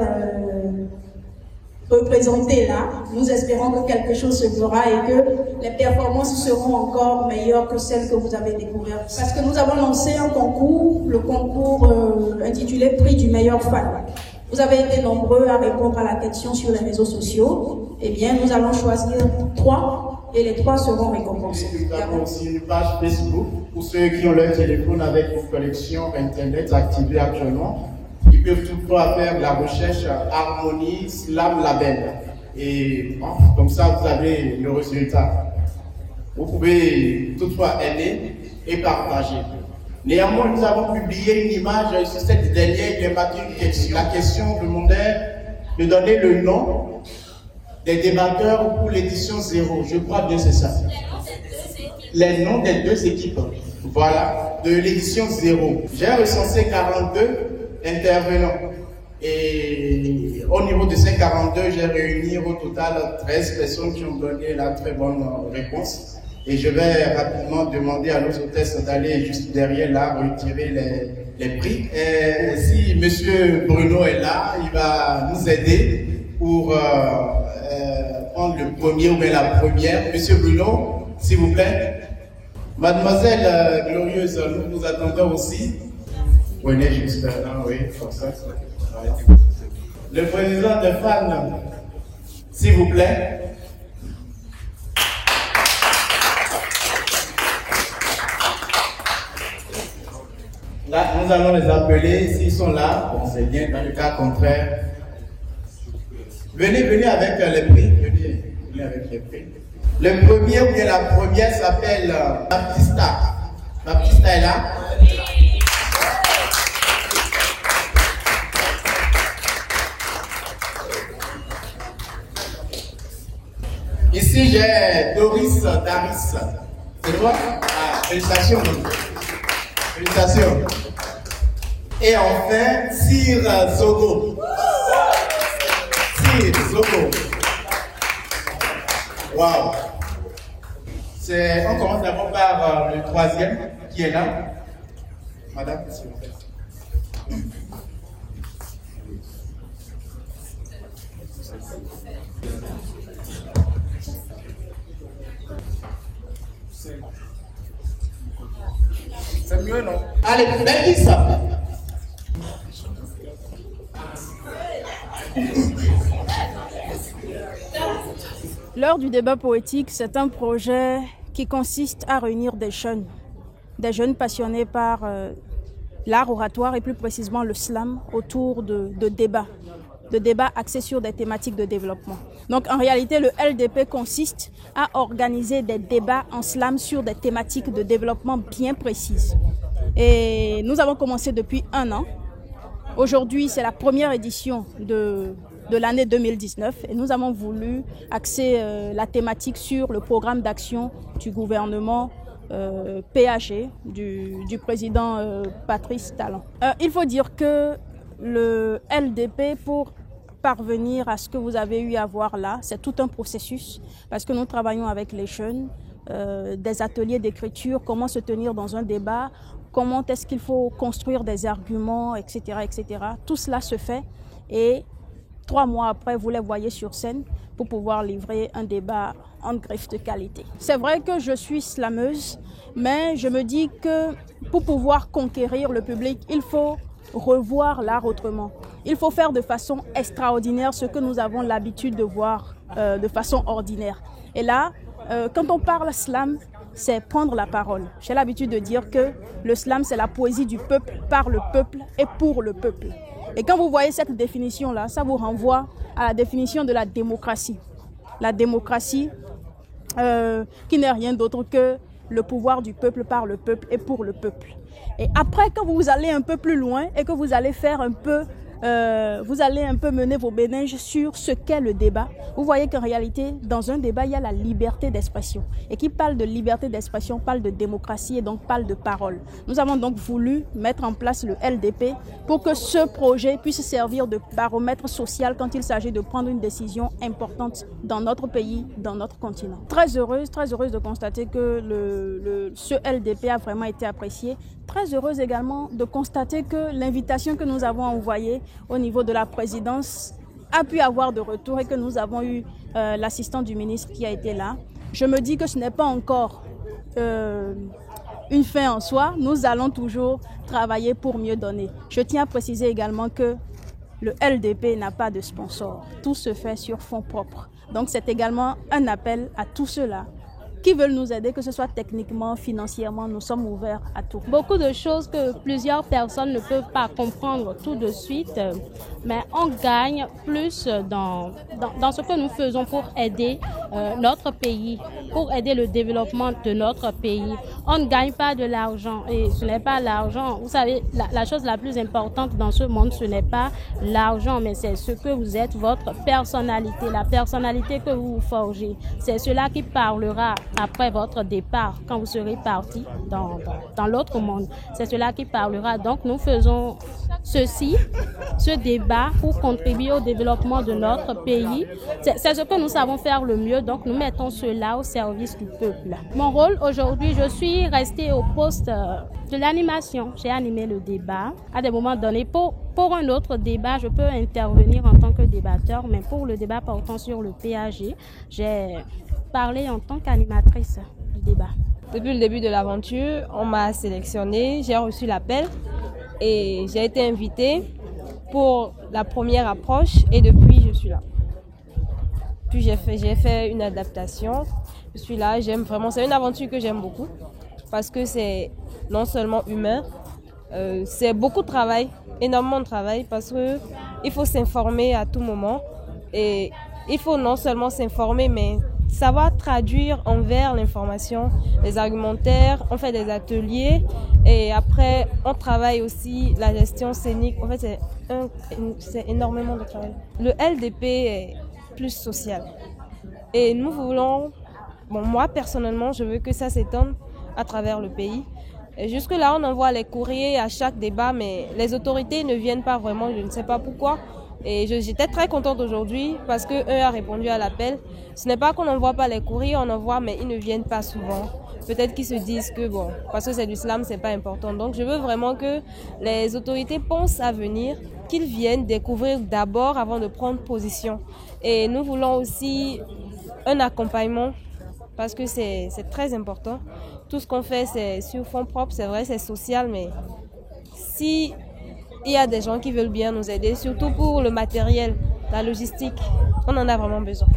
représenté là, nous espérons que quelque chose se fera et que les performances seront encore meilleures que celles que vous avez découvertes. Parce que nous avons lancé un concours, le concours intitulé Prix du meilleur fan. Vous avez été nombreux à répondre à la question sur les réseaux sociaux. Eh bien, nous allons choisir 3 et les 3 seront récompensés. Nous avons aussi une page Facebook pour ceux qui ont leur téléphone avec une connexion Internet activée actuellement. Ils peuvent toutefois faire la recherche Harmonie Slam Label. Et bon, comme ça, vous avez le résultat. Vous pouvez toutefois aider et partager. Néanmoins, nous avons publié une image sur cette dernière thématique. La question demandait de donner le nom des débatteurs pour l'édition 0. Je crois bien c'est ça. Les noms des 2 équipes. Voilà, de l'édition 0. J'ai recensé 42 intervenants. Et au niveau de ces 42, j'ai réuni au total 13 personnes qui ont donné la très bonne réponse. Et je vais rapidement demander à nos hôtesses d'aller juste derrière là, retirer les prix. Et si M. Bruno est là, il va nous aider pour prendre le premier ou bien la première. M. Bruno, s'il vous plaît. Mademoiselle Glorieuse, nous vous attendons aussi. Venez juste là, oui, comme ça. Le président de FAN, s'il vous plaît. Là, nous allons les appeler. S'ils sont là, bon, c'est bien. Dans le cas contraire, venez avec les prix. Venez avec les prix. Le premier ou bien la première s'appelle Baptista. Baptista est là. Ici, j'ai Doris Daris. C'est toi? Ah, félicitations. Félicitations. Et enfin, Sir Zogo. Sir Zogo. Wow. On commence d'abord par le 3e qui est là. Madame, s'il vous plaît. C'est mieux, non? Allez, belle ça. L'heure du débat poétique, c'est un projet qui consiste à réunir des jeunes passionnés par l'art oratoire et plus précisément le slam autour de débats axés sur des thématiques de développement. Donc en réalité, le LDP consiste à organiser des débats en slam sur des thématiques de développement bien précises. Et nous avons commencé depuis 1 an. Aujourd'hui, c'est la première édition de l'année 2019 et nous avons voulu axer la thématique sur le programme d'action du gouvernement PAG, du président Patrice Talon. Il faut dire que le LDP, pour parvenir à ce que vous avez eu à voir là, c'est tout un processus parce que nous travaillons avec les jeunes, des ateliers d'écriture, comment se tenir dans un débat, comment est-ce qu'il faut construire des arguments, etc., etc. Tout cela se fait et 3 mois après, vous les voyez sur scène pour pouvoir livrer un débat en griffe de qualité. C'est vrai que je suis slameuse, mais je me dis que pour pouvoir conquérir le public, il faut revoir l'art autrement. Il faut faire de façon extraordinaire ce que nous avons l'habitude de voir de façon ordinaire. Et là, quand on parle slam, c'est prendre la parole. J'ai l'habitude de dire que le slam, c'est la poésie du peuple, par le peuple et pour le peuple. Et quand vous voyez cette définition-là, ça vous renvoie à la définition de la démocratie. La démocratie qui n'est rien d'autre que le pouvoir du peuple par le peuple et pour le peuple. Et après, quand vous allez un peu plus loin et que vous allez faire un peu, vous allez un peu mener vos méninges sur ce qu'est le débat, vous voyez qu'en réalité, dans un débat, il y a la liberté d'expression. Et qui parle de liberté d'expression parle de démocratie et donc parle de parole. Nous avons donc voulu mettre en place le LDP pour que ce projet puisse servir de baromètre social quand il s'agit de prendre une décision importante dans notre pays, dans notre continent. Très heureuse de constater que ce LDP a vraiment été apprécié. Très heureuse également de constater que l'invitation que nous avons envoyée au niveau de la présidence a pu avoir de retour et que nous avons eu l'assistant du ministre qui a été là. Je me dis que ce n'est pas encore une fin en soi. Nous allons toujours travailler pour mieux donner. Je tiens à préciser également que le LDP n'a pas de sponsor. Tout se fait sur fonds propres. Donc c'est également un appel à tous ceux-là qui veulent nous aider, que ce soit techniquement, financièrement, nous sommes ouverts à tout. Beaucoup de choses que plusieurs personnes ne peuvent pas comprendre tout de suite, mais on gagne plus dans ce que nous faisons pour aider notre pays, pour aider le développement de notre pays. On ne gagne pas de l'argent et ce n'est pas l'argent. Vous savez, la chose la plus importante dans ce monde, ce n'est pas l'argent, mais c'est ce que vous êtes, votre personnalité, la personnalité que vous forgez. C'est cela qui parlera après votre départ, quand vous serez parti dans l'autre monde. C'est cela qui parlera. Donc, nous faisons ce débat pour contribuer au développement de notre pays. C'est ce que nous savons faire le mieux, donc nous mettons cela au service du peuple. Mon rôle aujourd'hui, je suis restée au poste de l'animation. J'ai animé le débat. À des moments donnés, pour un autre débat, je peux intervenir en tant que débatteur, mais pour le débat portant sur le PAG, j'ai parlé en tant qu'animatrice du débat. Depuis le début de l'aventure, on m'a sélectionnée, j'ai reçu l'appel et j'ai été invitée pour la première approche et depuis je suis là. Puis j'ai fait une adaptation, je suis là, j'aime vraiment, c'est une aventure que j'aime beaucoup parce que c'est non seulement humain, c'est beaucoup de travail, énormément de travail parce qu'il faut s'informer à tout moment et il faut non seulement s'informer mais savoir traduire envers l'information, les argumentaires, on fait des ateliers et après on travaille aussi la gestion scénique. En fait, c'est énormément de travail. Le LDP est plus social et nous voulons, moi personnellement, je veux que ça s'étende à travers le pays. Et jusque là, on envoie les courriers à chaque débat, mais les autorités ne viennent pas vraiment, je ne sais pas pourquoi. Et j'étais très contente aujourd'hui parce qu'eux a répondu à l'appel. Ce n'est pas qu'on n'envoie pas les courriers, on envoie, mais ils ne viennent pas souvent. Peut-être qu'ils se disent que, bon, parce que c'est du slam, c'est pas important. Donc, je veux vraiment que les autorités pensent à venir, qu'ils viennent découvrir d'abord avant de prendre position. Et nous voulons aussi un accompagnement parce que c'est très important. Tout ce qu'on fait, c'est sur fonds propres, c'est vrai, c'est social, mais si il y a des gens qui veulent bien nous aider, surtout pour le matériel, la logistique. On en a vraiment besoin.